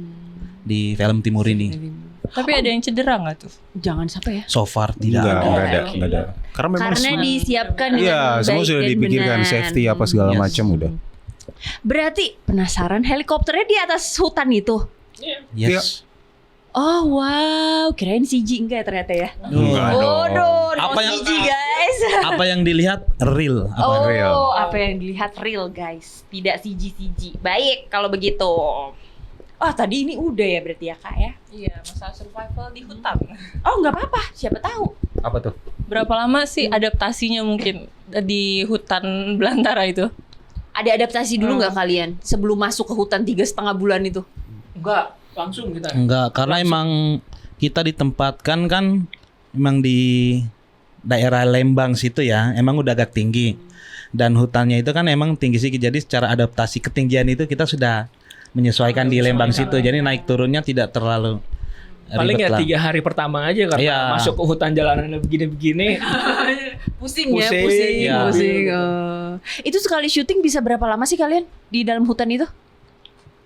di film Timur ini. Tapi ada yang cedera nggak tuh? Jangan sampai ya. So far tidak ada. Karena disiapkan dengan iya, baik semua sudah dan dipikirkan benar. safety apa segala macam udah. Berarti penasaran helikopternya di atas hutan itu? Yes. Oh wow, kirain CG enggak ternyata ya? Enggak dong. Apa yang CG guys? Apa yang dilihat real? Apa yang dilihat real guys? Tidak CG. Baik kalau begitu. Oh tadi ini udah ya berarti ya Kak ya? Iya, masalah survival di hutan. Oh nggak apa-apa, siapa tahu. Apa tuh? Berapa lama sih adaptasinya mungkin di hutan belantara itu? Ada adaptasi dulu nggak kalian sebelum masuk ke hutan 3,5 bulan itu? Enggak, langsung kita. Enggak, karena emang kita ditempatkan kan emang di daerah Lembang situ ya, emang udah agak tinggi. Dan hutannya itu kan emang tinggi sih, jadi secara adaptasi ketinggian itu kita sudah menyesuaikan di Lembang situ. Jadi naik turunnya tidak terlalu paling ya 3 hari pertama aja karena masuk ke hutan jalanan begini-begini. Pusing. Itu sekali syuting bisa berapa lama sih kalian di dalam hutan itu?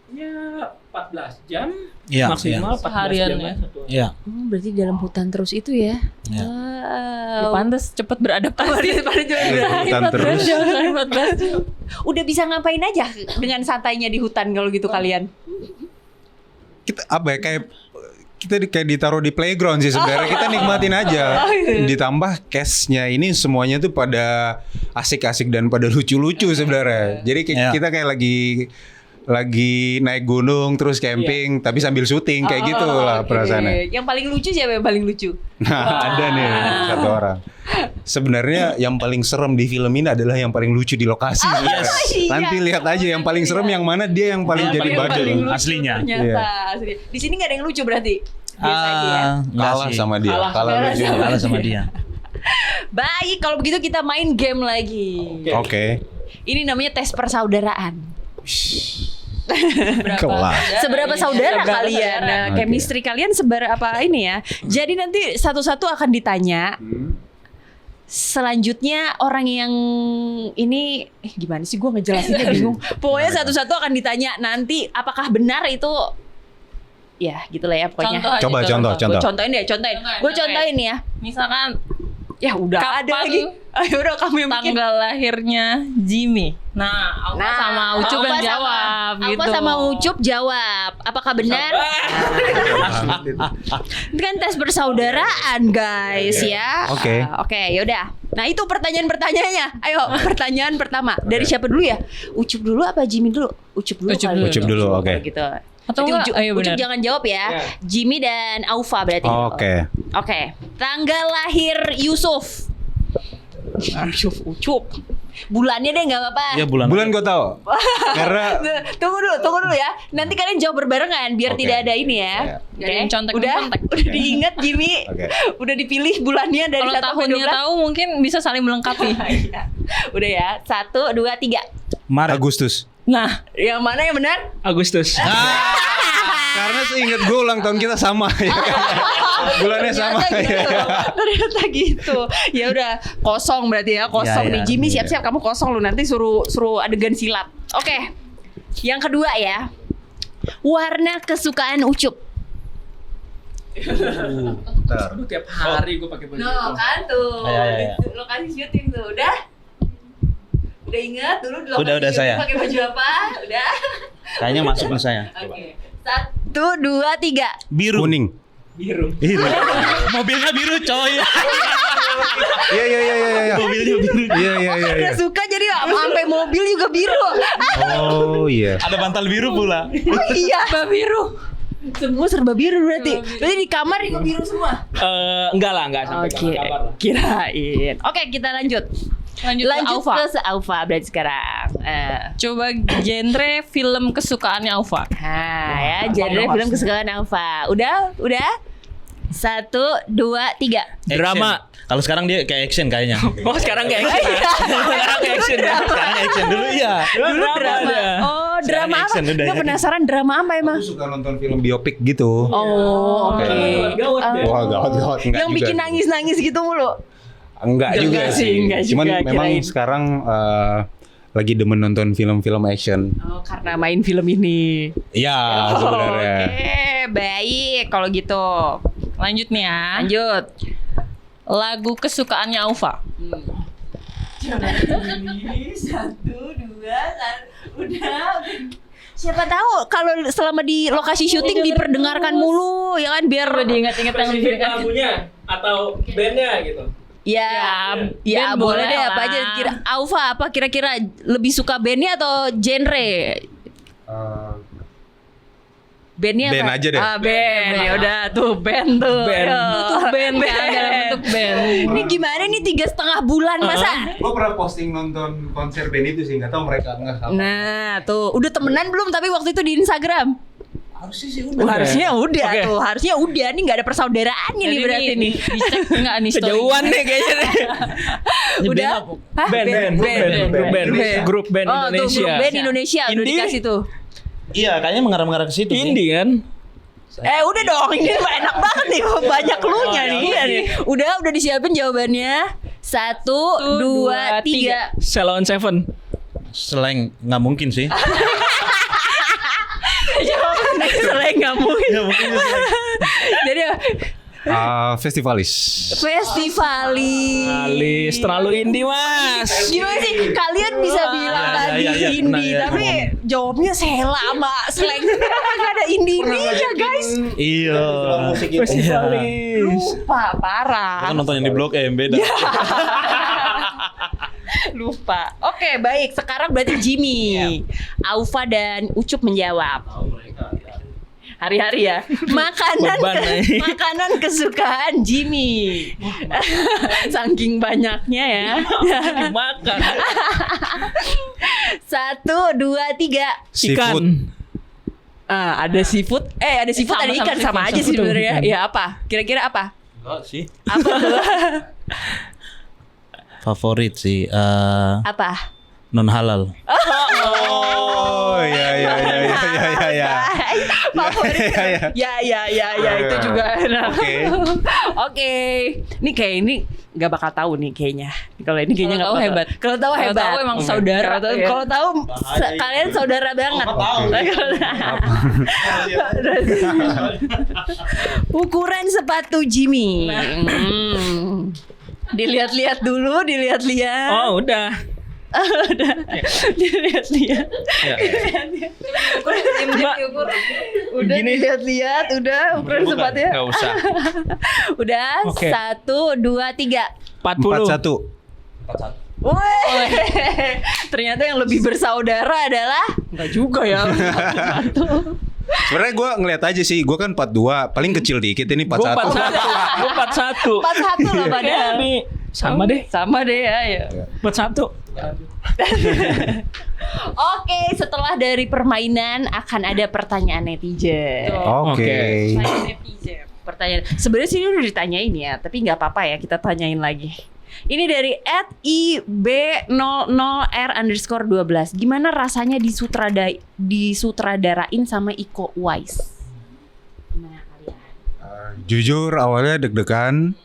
Ya 14 jam ya, maksimal 14 harian jam ya. Ya. Berarti dalam hutan terus itu ya. Pantes cepet beradaptasi. Hutan terus. Udah bisa ngapain aja dengan santainya di hutan kalau gitu kalian? Kita apa ya, kayak ditaruh di playground sih sebenarnya. Kita nikmatin aja. Ditambah cast-nya ini semuanya tuh pada asik-asik dan pada lucu-lucu sebenarnya. Jadi kita kayak lagi naik gunung terus camping tapi sambil syuting kayak gitu lah perasaannya. Yang paling lucu siapa yang paling lucu? Nah, ada nih 1 orang. Sebenarnya yang paling serem di film ini adalah yang paling lucu di lokasi. Nanti lihat aja yang paling serem yang mana, dia yang paling jadi badul aslinya. Ternyata di sini nggak ada yang lucu berarti. Biasa aja ya. Kalah sama dia. Kalah sama dia. Baik, kalau begitu kita main game lagi. Oke. Ini namanya tes persaudaraan. Seberapa saudara kalian? Nah, chemistry kalian seberapa ini ya? Jadi nanti satu-satu akan ditanya. Selanjutnya orang yang ini gimana sih, gue ngejelasinnya bingung. Pokoknya satu-satu akan ditanya nanti apakah benar itu. Ya gitulah ya pokoknya. Contoh. Contohin. Gue contohin ya. Misalkan ya udah ada lagi. Ayo udah kamu yang bikin. Tanggal lahirnya Jimmy. Nah, Alfa sama Ucup yang jawab gitu. Alfa sama Ucup jawab. Apakah benar? Itu kan tes persaudaraan guys ya. Oke. Oke, yaudah. Nah itu pertanyaan-pertanyaannya. Ayo pertanyaan pertama. Dari siapa dulu ya? Ucup dulu apa Jimmy dulu? Ucup dulu. Ucup dulu, oke. Gitu. Atau Berarti enggak? Ayo, Ucup benar. jangan jawab ya. Jimmy dan Aufa berarti. Oke. Oke. Tanggal lahir Yusuf. Ucup. Bulannya deh nggak apa-apa. Ya bulan. Bulan gue tahu. Karena Tunggu dulu ya. Nanti kalian jawab berbarengan biar Oke. tidak ada ini ya. Nggak ada yang contek. Udah diingat Jimmy. Oke. Udah dipilih bulannya dari Kalau 1 sampai 12. tahunnya tahu mungkin bisa saling melengkapi. Udah ya. 1, 2, 3. Maret. Agustus. Nah, Yang mana yang benar? Agustus. Karena seingat gue ulang tahun kita sama ya kan? Bulannya sama. Ternyata gitu. Ya udah kosong berarti ya. Kosong Ya, nih ya. Jimmy, siap-siap kamu kosong lu, nanti suruh adegan silat. Oke. Yang kedua ya. Warna kesukaan Ucup. Aduh, tiap hari gue pakai baju itu. Kan tuh. Ya. Di lokasi syuting tuh. Udah ingat dulu di lokasi Udah syuting saya. pakai baju apa? Udah. Kayaknya masuk nih saya. Oke. 1, 2, 3. Biru. Kuning. Biru. Mobilnya biru coy. Iya. Mobilnya biru. Iya. Udah suka jadi sampai mobil juga biru. Oh iya. Ada bantal biru pula. Oh iya. Biru. Semua serba biru berarti. Berarti di kamar juga biru semua. Enggak sampai Oke. kamar lah. Kirain. Oke, kita lanjut. lanjut ke Aufa. ke Aufa berarti sekarang. Coba genre film kesukaannya Aufa. Nah, ya genre film kesukaan Aufa. Udah? 1, 2, 3. Drama. Kalau sekarang dia kayak action kayaknya. Oh, sekarang kayak action. Sekarang kayak action. Sekarang action dulu iya. Dulu drama. Oh, drama apa? action udah Nggak ya. penasaran drama apa emang? Aku suka nonton film biopik gitu. Oh, oke. Gawat deh. Wah, gawat. Enggak Yang juga. bikin nangis-nangis gitu mulu. Enggak juga sih. enggak Cuman juga, memang kirain. sekarang lagi demen nonton film-film action. Oh, karena main film ini. Iya, sebenarnya. Oke, baik kalau gitu. Lanjut nih ya. Lanjut. Lagu kesukaannya Aufa. 1, 2, 1, udah. Siapa tahu kalau selama di lokasi syuting diperdengarkan mulu ya kan biar Diingat-ingat yang Spesifik lagunya atau bandnya gitu. ya band boleh deh boleh apa lah. aja Aufa apa kira-kira lebih suka bandnya atau genre? Bandnya Band apa? aja deh. Band. Ya udah tuh band tuh. Band. Ayo. Bentuk band kan dalam bentuk band. Ini gimana nih 3,5 bulan masa? Gue pernah posting nonton konser band itu sih, nggak tahu mereka nggak apa. Nah tuh udah temenan belum tapi waktu itu di Instagram? Harusnya sih Harusnya udah Oke. tuh, harusnya udah nih nggak ada persaudaraannya nih berarti nih. Dicek enggak nih story. Kejauhan nih kayaknya nih. Udah? Hah? Grup band Oh tuh Indonesia. grup band Indonesia udah Indie? dikasih tuh. Iya, kayaknya mengarah-mengarah ke situ. Indie kan? Udah dong, ini mah enak banget nih, banyak clue-nya nih. Iya nih. Udah disiapin jawabannya. 1, 2, 3. Salon Seven. Slang nggak mungkin sih. Jawabannya selain nggak mungkin. Ya mungkin slang. Jadi Festivalis. festivalis. Alis terlalu indie mas. Gimana sih kalian bisa bilang Iya, tadi iya, iya, indie pernah, ya, tapi jawabnya Sela sama slang nggak ada indie-indienya guys. Iya. Festivalis. Lupa parah. Kan nonton yang di Blok M beda. Lupa. Oke, baik. Sekarang berarti Jimmy, Aufa dan Ucup menjawab. Hari-hari ya. Makanan Beban, nih. makanan kesukaan Jimmy. Saking banyaknya ya. Makan. 1, 2, 3. Seafood. Ada seafood. Ada seafood, ada ikan sama aja sih sebenarnya. Ya apa? Kira-kira apa? Enggak sih. Apa tuh? Favorit sih Apa? non halal. Oh iya. Favorit. Ya itu juga enak. Oke. Ini kayak ini nggak bakal tahu nih kayaknya. Kalau ini kayaknya nggak Kalau tahu bakal. hebat. Kalau tahu Kalau hebat. tahu emang saudara. Kalau tahu kalian saudara banget. Ukuran sepatu Jimmy. Dilihat-lihat dulu, dilihat-lihat. Oh udah. Dilihat-lihat. Udah Gini. dilihat-lihat, udah ukuran sepatunya. Nggak usah. Udah, Oke. 1, 2, 3. 40. 41. Woi, ternyata yang lebih bersaudara adalah Enggak juga ya. Sebenarnya gue ngeliat aja sih, gue kan 42, paling kecil dikit ini 41. Gue 41. 41 loh padahal. Sama deh. Sama deh ya. 41. Oke, setelah dari permainan akan ada pertanyaan netizen. Oke. Pertanyaan. Sebenarnya sih udah ditanyain ya, tapi nggak apa-apa ya kita tanyain lagi. Ini dari @ib00r_12. Gimana rasanya disutradarain sama Iko Uwais? Gimana kalian? Jujur awalnya deg-degan,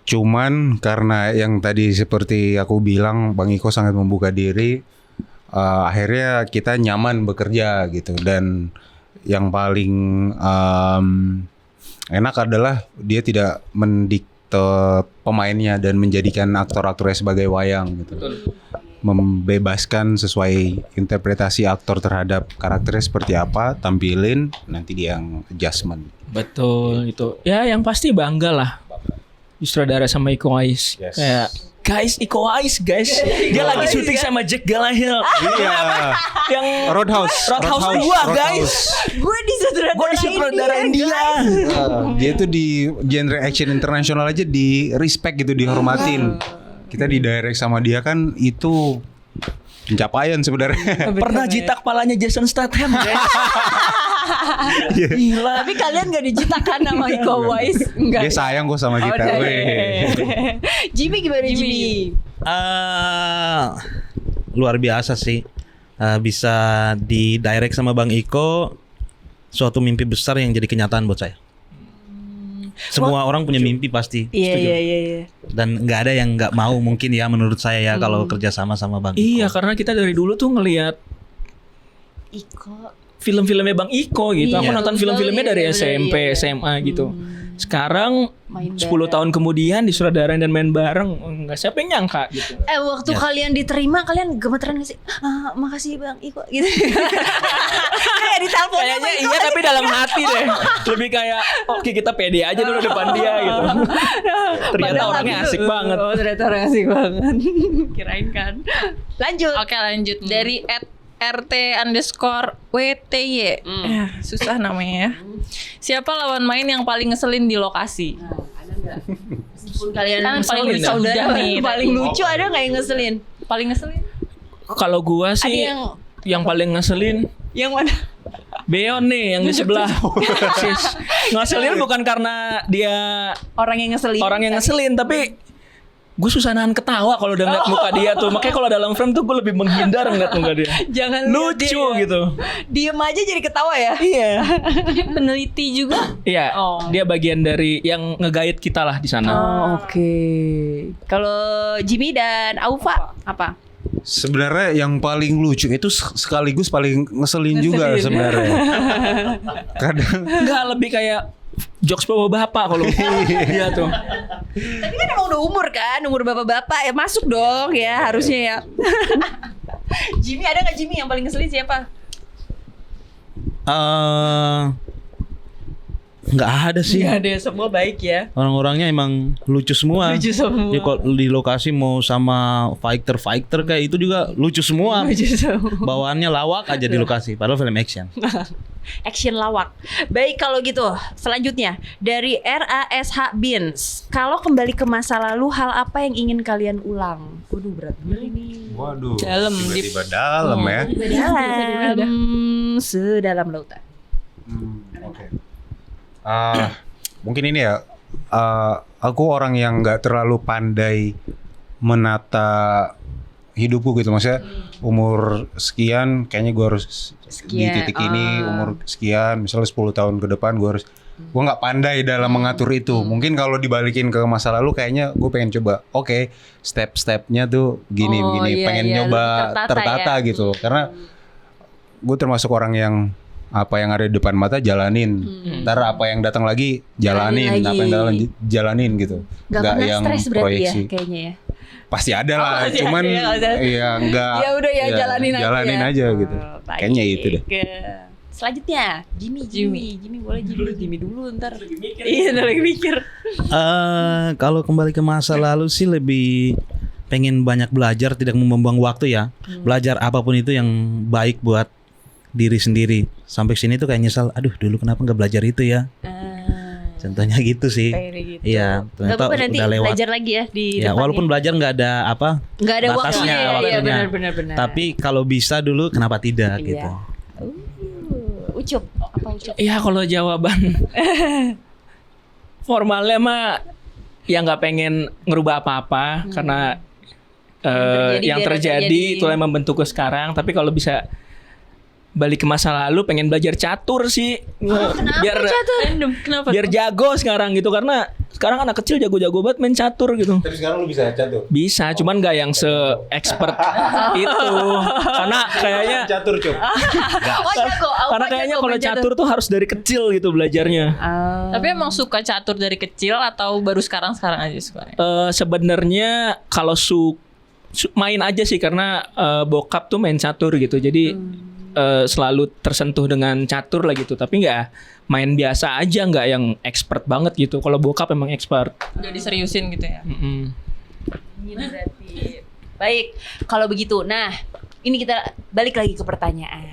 cuman karena yang tadi seperti aku bilang Bang Iko sangat membuka diri, akhirnya kita nyaman bekerja gitu. Dan yang paling enak adalah dia tidak mendikte pemainnya dan menjadikan aktor-aktornya sebagai wayang gitu. Membebaskan sesuai interpretasi aktor terhadap karakternya seperti apa, tampilin, nanti dia yang adjustment. Betul itu. Ya yang pasti bangga lah. Sutradara sama Iko Uwais. Yes. Kayak guys, Iko Uwais guys. Dia lagi syuting sama Jack Gyllenhaal. Iya. Yang Roadhouse 2 guys. Gue disutradarain dia. Dia tuh di genre action internasional aja di respect gitu, dihormatin. Kita di direct sama dia kan itu pencapaian sebenarnya. Pernah jitak palanya Jason Statham. Gila. Tapi kalian gak dijitakkan sama Iko Uwais? Dia sayang kok sama kita. Jimmy gimana Jimmy? Luar biasa sih. Bisa di direct sama Bang Iko, suatu mimpi besar yang jadi kenyataan buat saya. Semua orang punya mimpi pasti. Iya. Dan nggak ada yang nggak mau mungkin ya menurut saya ya kalau kerja sama Bang Iko. Iya, karena kita dari dulu tuh ngelihat Iko film-filmnya Bang Iko gitu. Aku Iya. nonton film-filmnya dari Iya, SMP, iya. SMA gitu. Sekarang Main 10 bareng. tahun kemudian disutradarain dan main bareng, nggak siapa yang nyangka gitu. Waktu kalian diterima kalian gemeteran gak sih? Makasih Bang Iko gitu. Kayak diteleponnya Kayaknya iya tapi dalam hati deh. Lebih kayak oke kita pede aja dulu depan dia gitu. Ternyata Padahal orangnya gitu. asik banget. Oh ternyata orang asik banget. Kirain kan. Lanjut. Oke, lanjut dari @rt_wty. Susah namanya ya. Siapa lawan main yang paling ngeselin di lokasi? Meskipun kalian Kan paling paling saudara udah nih paling tadi. lucu ada nggak yang ngeselin? Paling ngeselin? Kalau gua Ada sih yang paling ngeselin yang mana? Beon nih yang di sebelah. Ngeselin bukan karena dia Orang yang ngeselin. tapi gue susah nahan ketawa kalau udah ngeliat muka dia tuh. Makanya kalau dalam frame tuh gue lebih menghindar ngeliat muka dia. Jangan lihat Lucu dia. gitu. Diem aja jadi ketawa ya. Iya. Dia peneliti juga. Iya. Oh. Dia bagian dari yang nge-guide kita lah di sana. Oke. Kalau Jimmy dan Aufa apa? Sebenarnya yang paling lucu itu sekaligus paling ngeselin juga sebenarnya. Kadang Enggak, lebih kayak jokes bapak-bapak kalau dia tuh. Tapi kan emang udah umur kan, umur bapak-bapak ya masuk dong ya harusnya ya. Jimmy ada nggak Jimmy yang paling ngeselin siapa? Nggak ada sih. Nggak ada, semua baik ya. Orang-orangnya emang lucu semua. Lucu semua. Di lokasi mau sama fighter kayak itu juga lucu semua. Lucu semua. Bawaannya lawak aja di lokasi, padahal film action. Action lawak. Baik kalau gitu, selanjutnya dari RASH Bins. Kalau kembali ke masa lalu, hal apa yang ingin kalian ulang? Waduh berat bener ini. waduh, Dalam, tiba-tiba dalam ya. Dalam, sedalam lautan. Oke. Mungkin ini ya. Aku orang yang nggak terlalu pandai menata hidupku gitu, maksudnya umur sekian kayaknya gue harus di titik ini, umur sekian misalnya 10 tahun ke depan gue nggak pandai dalam mengatur itu. Mungkin kalau dibalikin ke masa lalu kayaknya gue pengen coba step-stepnya tuh begini pengen nyoba tertata ya. Gitu karena gue termasuk orang yang apa yang ada di depan mata jalanin, ntar apa yang datang lagi jalanin, apa yang datang jalanin gitu, nggak yang stres berarti proyeksi ya kayaknya ya. Pasti ada lah, cuman ya enggak. Ya udah ya, jalanin aja gitu. Kayaknya itu deh. Selanjutnya Jimmy boleh Jimmy dulu ntar. Iya, lagi mikir. Kalau kembali ke masa lalu sih lebih pengen banyak belajar, tidak membuang waktu ya. Belajar apapun itu yang baik buat diri sendiri. Sampai sini tuh kayak nyesal, aduh dulu kenapa nggak belajar itu ya. Contohnya gitu sih. Gitu. Iya, Gak ternyata apa-apa nanti udah lewat. belajar lagi ya di Ya, depannya. walaupun belajar nggak ada nggak ada batasnya, waktunya. Iya, waktunya. benar. Tapi kalau bisa dulu kenapa tidak Iya. gitu. Ucup, apa Ucup? Ya kalau jawaban formalnya mah ya nggak pengen ngerubah apa-apa karena yang terjadi itu yang membentukku sekarang. Tapi kalau bisa balik ke masa lalu, pengen belajar catur sih. Biar Kenapa? biar jago sekarang gitu, karena sekarang anak kecil jago-jago banget main catur gitu. Tapi sekarang lu bisa catur. Bisa, cuman nggak yang se-expert itu. Karena kayaknya Catur, Cuk. karena kayaknya kalau catur tuh harus dari kecil gitu belajarnya. Tapi emang suka catur dari kecil atau baru sekarang aja sukanya? Sebenarnya kalau main aja sih, karena bokap tuh main catur gitu. Jadi selalu tersentuh dengan catur lah gitu. Tapi nggak main biasa aja, nggak yang expert banget gitu. Kalau bokap emang expert. Udah diseriusin gitu ya? Berarti. Baik, kalau begitu. Nah, ini kita balik lagi ke pertanyaan.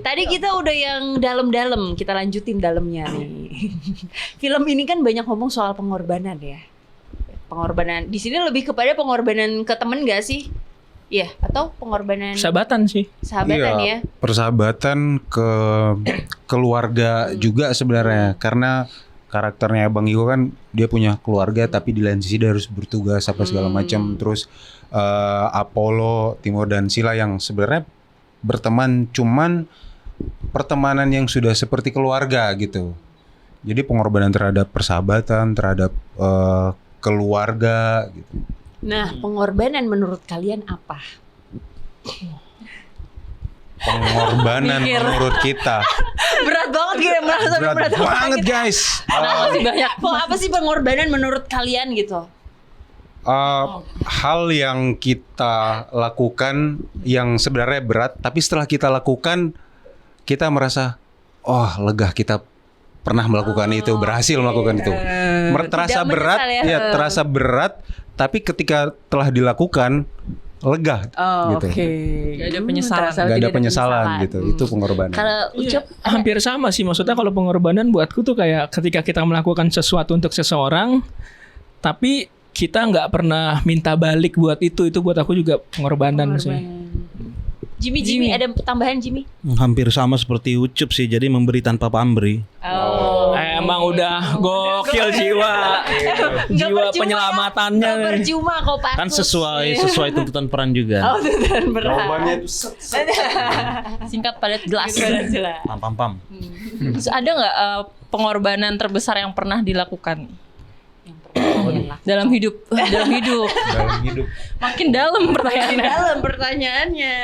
Tadi kita udah yang dalam-dalam, kita lanjutin dalamnya nih. Film ini kan banyak ngomong soal pengorbanan ya. Pengorbanan di sini lebih kepada pengorbanan ke temen gak sih? Iya, atau pengorbanan Sahabatan sih. sahabatan ya. Persahabatan ke keluarga juga sebenarnya, karena karakternya Bang Iko kan dia punya keluarga tapi di lain sisi dia harus bertugas apa segala macam. Terus Apollo, Timur dan Sila yang sebenarnya berteman, cuman pertemanan yang sudah seperti keluarga gitu. Jadi pengorbanan terhadap persahabatan, terhadap keluarga gitu. Nah, pengorbanan menurut kalian apa? Pengorbanan menurut kita Berat banget gitu, berat banget guys. Masih banyak. Apa sih pengorbanan menurut kalian gitu? Hal yang kita lakukan yang sebenarnya berat, tapi setelah kita lakukan kita merasa lega, kita pernah melakukan itu, berhasil melakukan itu. Terasa berat, terasa berat, tapi ketika telah dilakukan lega gitu. Gak ada penyesalan. Gak ada penyesalan gitu. Itu pengorbanan. Kalau Ucup Hampir sama sih, maksudnya kalau pengorbanan buatku tuh kayak ketika kita melakukan sesuatu untuk seseorang, tapi kita nggak pernah minta balik buat itu buat aku juga pengorbanan sih. Jimmy ada tambahan Jimmy? Hampir sama seperti Ucup sih, jadi memberi tanpa pamrih. Emang udah gokil jiwa penyelamatannya. Gak percuma kok Pak. Kan sesuai tuntutan peran juga. Tuntutan berat. Jawabannya itu Singkat padat jelas. Pam. Terus ada nggak pengorbanan terbesar yang pernah dilakukan dalam hidup? Dalam hidup. Makin dalam pertanyaannya. Dalam pertanyaannya.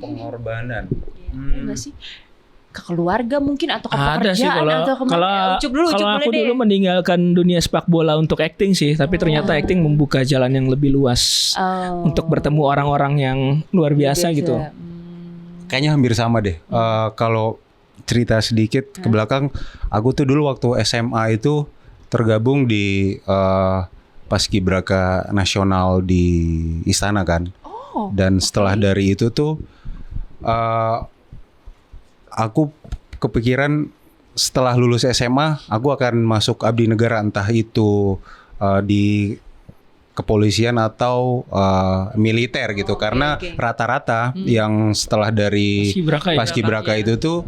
pengorbanan. Enggak sih? Ke keluarga mungkin atau ke Ada sih pekerjaan atau kalau aku dulu meninggalkan dunia sepak bola untuk acting sih, tapi ternyata acting membuka jalan yang lebih luas untuk bertemu orang-orang yang luar biasa gitu. Kayaknya hampir sama deh. Kalau cerita sedikit ke belakang, aku tuh dulu waktu SMA itu tergabung di Paskibraka Nasional di Istana kan. Dan setelah dari itu tuh aku kepikiran setelah lulus SMA aku akan masuk abdi negara, entah itu di kepolisian atau militer gitu. Karena rata-rata yang setelah dari Paskibraka itu tuh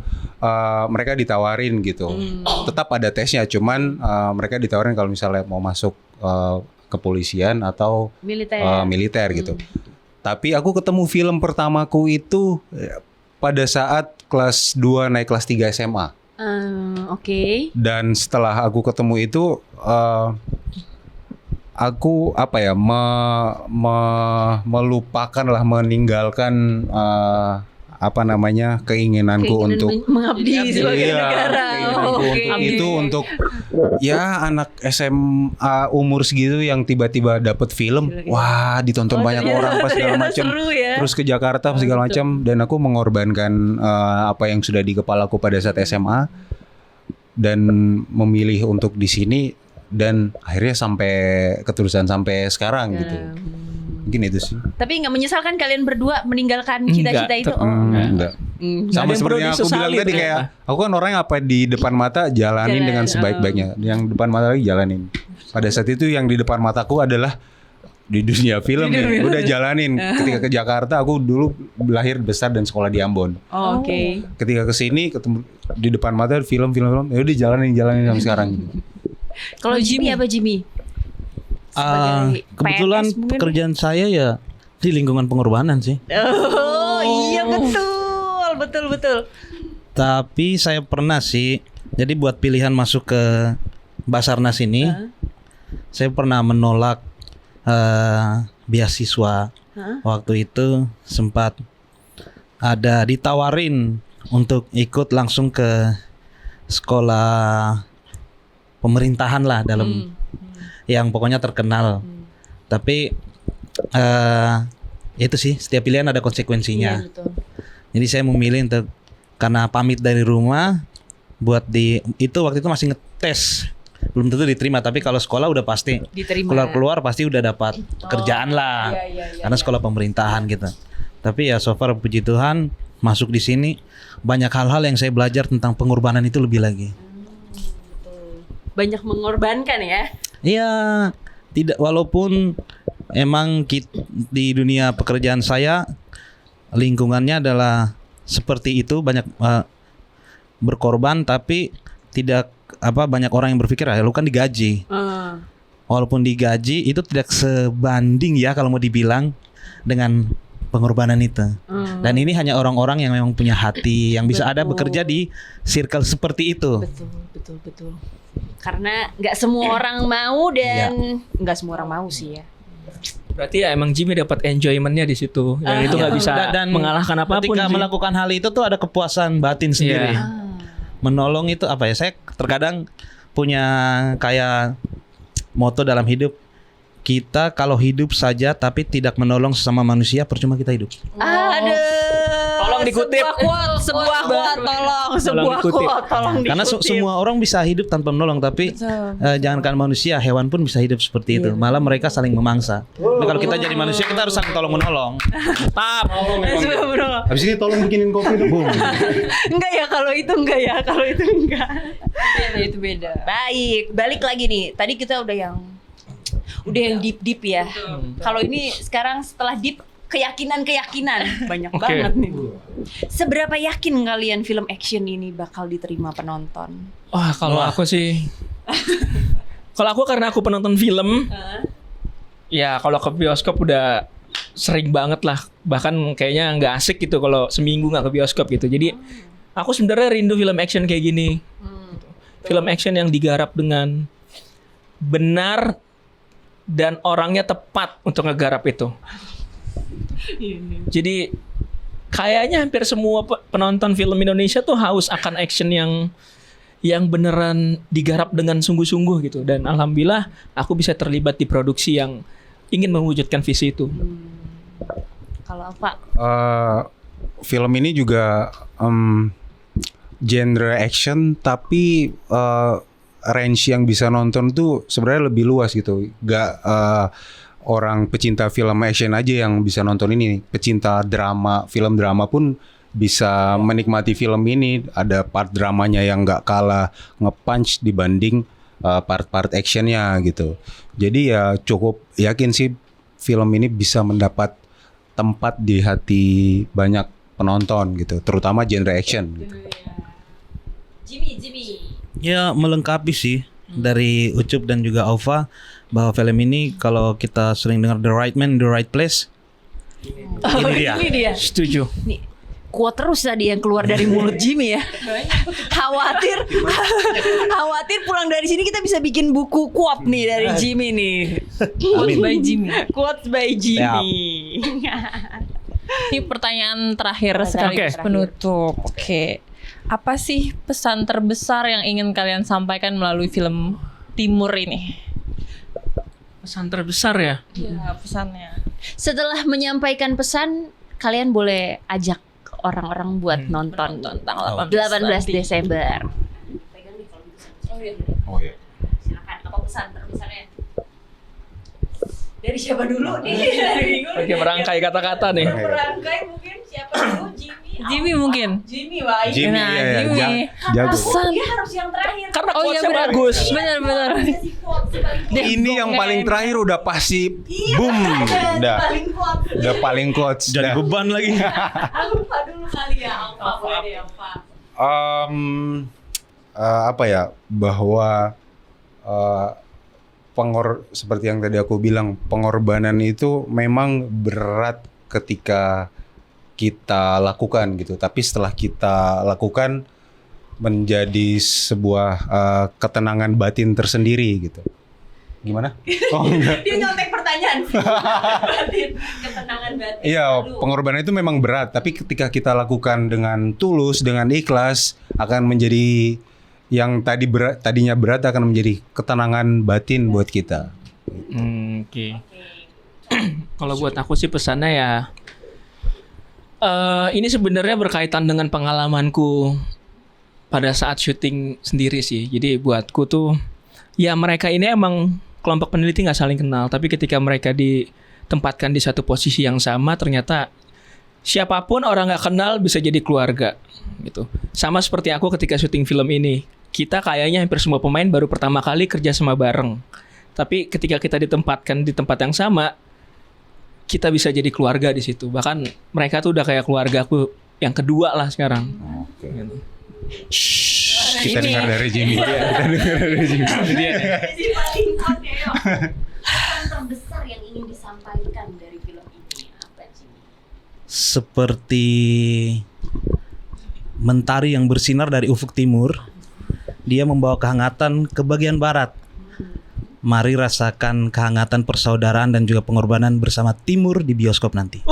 mereka ditawarin gitu. Tetap ada tesnya, cuman mereka ditawarin kalau misalnya mau masuk kepolisian atau militer gitu. Tapi aku ketemu film pertamaku itu pada saat kelas 2 naik kelas 3 SMA. Oke. Dan setelah aku ketemu itu aku melupakan lah, meninggalkan keinginanku untuk mengabdi sebagai negara. Untuk ya anak SMA umur segitu yang tiba-tiba dapet film, wah ditonton banyak orang pas segala macam, terus ke Jakarta segala macam, dan aku mengorbankan apa yang sudah di kepalaku pada saat SMA dan memilih untuk di sini dan akhirnya sampai keterusan sampai sekarang gitu. Mungkin itu sih. Tapi nggak menyesalkan kalian berdua meninggalkan cita-cita itu? Enggak. Sama seperti yang aku bilang tadi, kayak aku kan orang yang apa di depan mata jalanin dengan sebaik-baiknya. Yang depan mata lagi jalanin. Pada saat itu yang di depan mataku adalah di dunia film nih. Udah jalanin. Ketika ke Jakarta, aku dulu lahir besar dan sekolah di Ambon. Oke. Ketika ke sini ketemu di depan mata film, ya udah jalanin sampai sekarang gitu. Kalau Jimmy apa Jimmy? Kebetulan PNS mungkin? pekerjaan saya ya di lingkungan pengorbanan sih. Oh iya betul. Tapi saya pernah sih, jadi buat pilihan masuk ke Basarnas ini, saya pernah menolak beasiswa. Waktu itu sempat ada ditawarin untuk ikut langsung ke sekolah pemerintahan lah dalam yang pokoknya terkenal. Tapi itu sih, setiap pilihan ada konsekuensinya. Jadi saya memilih untuk, karena pamit dari rumah buat itu waktu itu masih ngetes, belum tentu diterima, tapi kalau sekolah udah pasti Diterima. keluar pasti udah dapat kerjaan lah. Karena sekolah pemerintahan gitu. Tapi ya so far puji Tuhan masuk di sini banyak hal-hal yang saya belajar tentang pengorbanan itu lebih lagi. Banyak mengorbankan ya. Iya, tidak, walaupun emang di dunia pekerjaan saya lingkungannya adalah seperti itu, banyak berkorban, tapi tidak banyak orang yang berpikir lu kan digaji. Walaupun digaji itu tidak sebanding ya kalau mau dibilang dengan pengorbanan itu. Dan ini hanya orang-orang yang memang punya hati yang bisa ada bekerja di circle seperti itu. Betul. Karena nggak semua orang mau dan nggak semua orang mau sih ya. Berarti ya emang Jimmy dapat enjoymentnya di situ. Yang itu nggak bisa dan mengalahkan apapun. Ketika melakukan hal itu tuh ada kepuasan batin sendiri. Menolong itu saya terkadang punya kayak moto dalam hidup. Kita kalau hidup saja tapi tidak menolong sesama manusia, percuma kita hidup. Tolong dikutip. Sebuah quote, tolong dikutip. Karena semua orang bisa hidup tanpa menolong, tapi jangankan manusia, hewan pun bisa hidup seperti itu. Malah mereka saling memangsa. Nah, kalau kita jadi manusia, kita harus saling tolong menolong. Tap. Habis ini tolong bikinin kopi dulu. Enggak ya kalau itu enggak. Itu beda. Baik, balik lagi nih. Tadi kita udah yang deep ya. Kalau ini sekarang setelah deep, keyakinan banyak banget nih. Seberapa yakin kalian film action ini bakal diterima penonton? Wah, kalau aku sih, kalau aku karena aku penonton film, ya kalau ke bioskop udah sering banget lah. Bahkan kayaknya nggak asik gitu kalau seminggu nggak ke bioskop gitu. Jadi aku sebenarnya rindu film action kayak gini. Film action yang digarap dengan benar dan orangnya tepat untuk ngegarap itu. Jadi kayaknya hampir semua penonton film Indonesia tuh haus akan action yang beneran digarap dengan sungguh-sungguh gitu. Dan alhamdulillah aku bisa terlibat di produksi yang ingin mewujudkan visi itu. Kalau apa? Film ini juga genre action, tapi range yang bisa nonton tuh sebenarnya lebih luas gitu. Gak orang pecinta film action aja yang bisa nonton ini. Pecinta drama, film drama pun bisa menikmati film ini. Ada part dramanya yang gak kalah nge-punch dibanding part-part actionnya gitu. Jadi ya cukup yakin sih film ini bisa mendapat tempat di hati banyak penonton gitu, terutama genre action gitu. Jimmy. Ya melengkapi sih dari Ucup dan juga Aufa, bahwa film ini kalau kita sering dengar The Right Man, The Right Place, ini dia. Setuju. Nih, kuat terus tadi yang keluar dari mulut Jimmy ya. Khawatir pulang dari sini kita bisa bikin buku quote nih dari Jimmy nih. Quotes by Jimmy. Ini pertanyaan terakhir sekaligus penutup. Oke. Apa sih pesan terbesar yang ingin kalian sampaikan melalui film Timur ini? Pesan terbesar ya? Iya, pesannya. Setelah menyampaikan pesan, kalian boleh ajak orang-orang buat nonton tanggal 18 Desember. Oh iya. Silakan. mau pesan misalnya dari siapa dulu nih? Oke, merangkai kata-kata nih. Merangkai mungkin siapa dulu? Jimmy mungkin. Jimmy, wah. Jimmy, Nah, iya, Jimmy. jago. Pesan. Dia harus yang terakhir. Karena Oh iya quotes-nya bagus. Benar. Ini yang paling terakhir udah pasti boom, udah paling quotes. Jadi dah. beban lagi. Alfa dulu kali ya, Alfa. Boleh deh, Alfa. Apa ya, bahwa seperti yang tadi aku bilang, pengorbanan itu memang berat ketika kita lakukan gitu, tapi setelah kita lakukan menjadi sebuah ketenangan batin tersendiri gitu. Gimana? Oh enggak. Dia nyontek pertanyaan. Batin, ketenangan batin. Iya, pengorbanan itu memang berat, tapi ketika kita lakukan dengan tulus, dengan ikhlas, akan menjadi yang tadinya berat akan menjadi ketenangan batin buat kita. Oke. Kalau buat aku sih pesannya ya, ini sebenarnya berkaitan dengan pengalamanku pada saat syuting sendiri sih. Jadi buatku tuh, ya mereka ini emang kelompok peneliti nggak saling kenal, tapi ketika mereka ditempatkan di satu posisi yang sama, ternyata siapapun orang nggak kenal bisa jadi keluarga gitu. Sama seperti aku ketika syuting film ini, kita kayaknya hampir semua pemain baru pertama kali kerja sama bareng, tapi ketika kita ditempatkan di tempat yang sama, kita bisa jadi keluarga di situ. Bahkan mereka tuh udah kayak keluarga aku yang kedua lah sekarang. Oke. Gitu. Kita dengar dari Jimmy. Kita dengar dari Jimmy. Si paling hot ya, yuk. Pesan terbesar yang ingin disampaikan dari film ini apa, Jimmy? Seperti mentari yang bersinar dari ufuk timur, dia membawa kehangatan ke bagian barat. Mari rasakan kehangatan persaudaraan dan juga pengorbanan bersama Timur di bioskop nanti.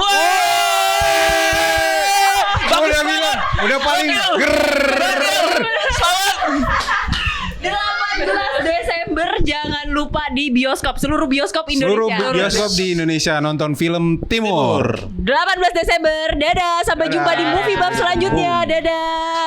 Udah paling 18 Desember jangan lupa di bioskop, seluruh bioskop seluruh Indonesia. bioskop di Indonesia nonton film Timur. 18 Desember. Dadah, sampai jumpa di Movie Bab selanjutnya. Dadah.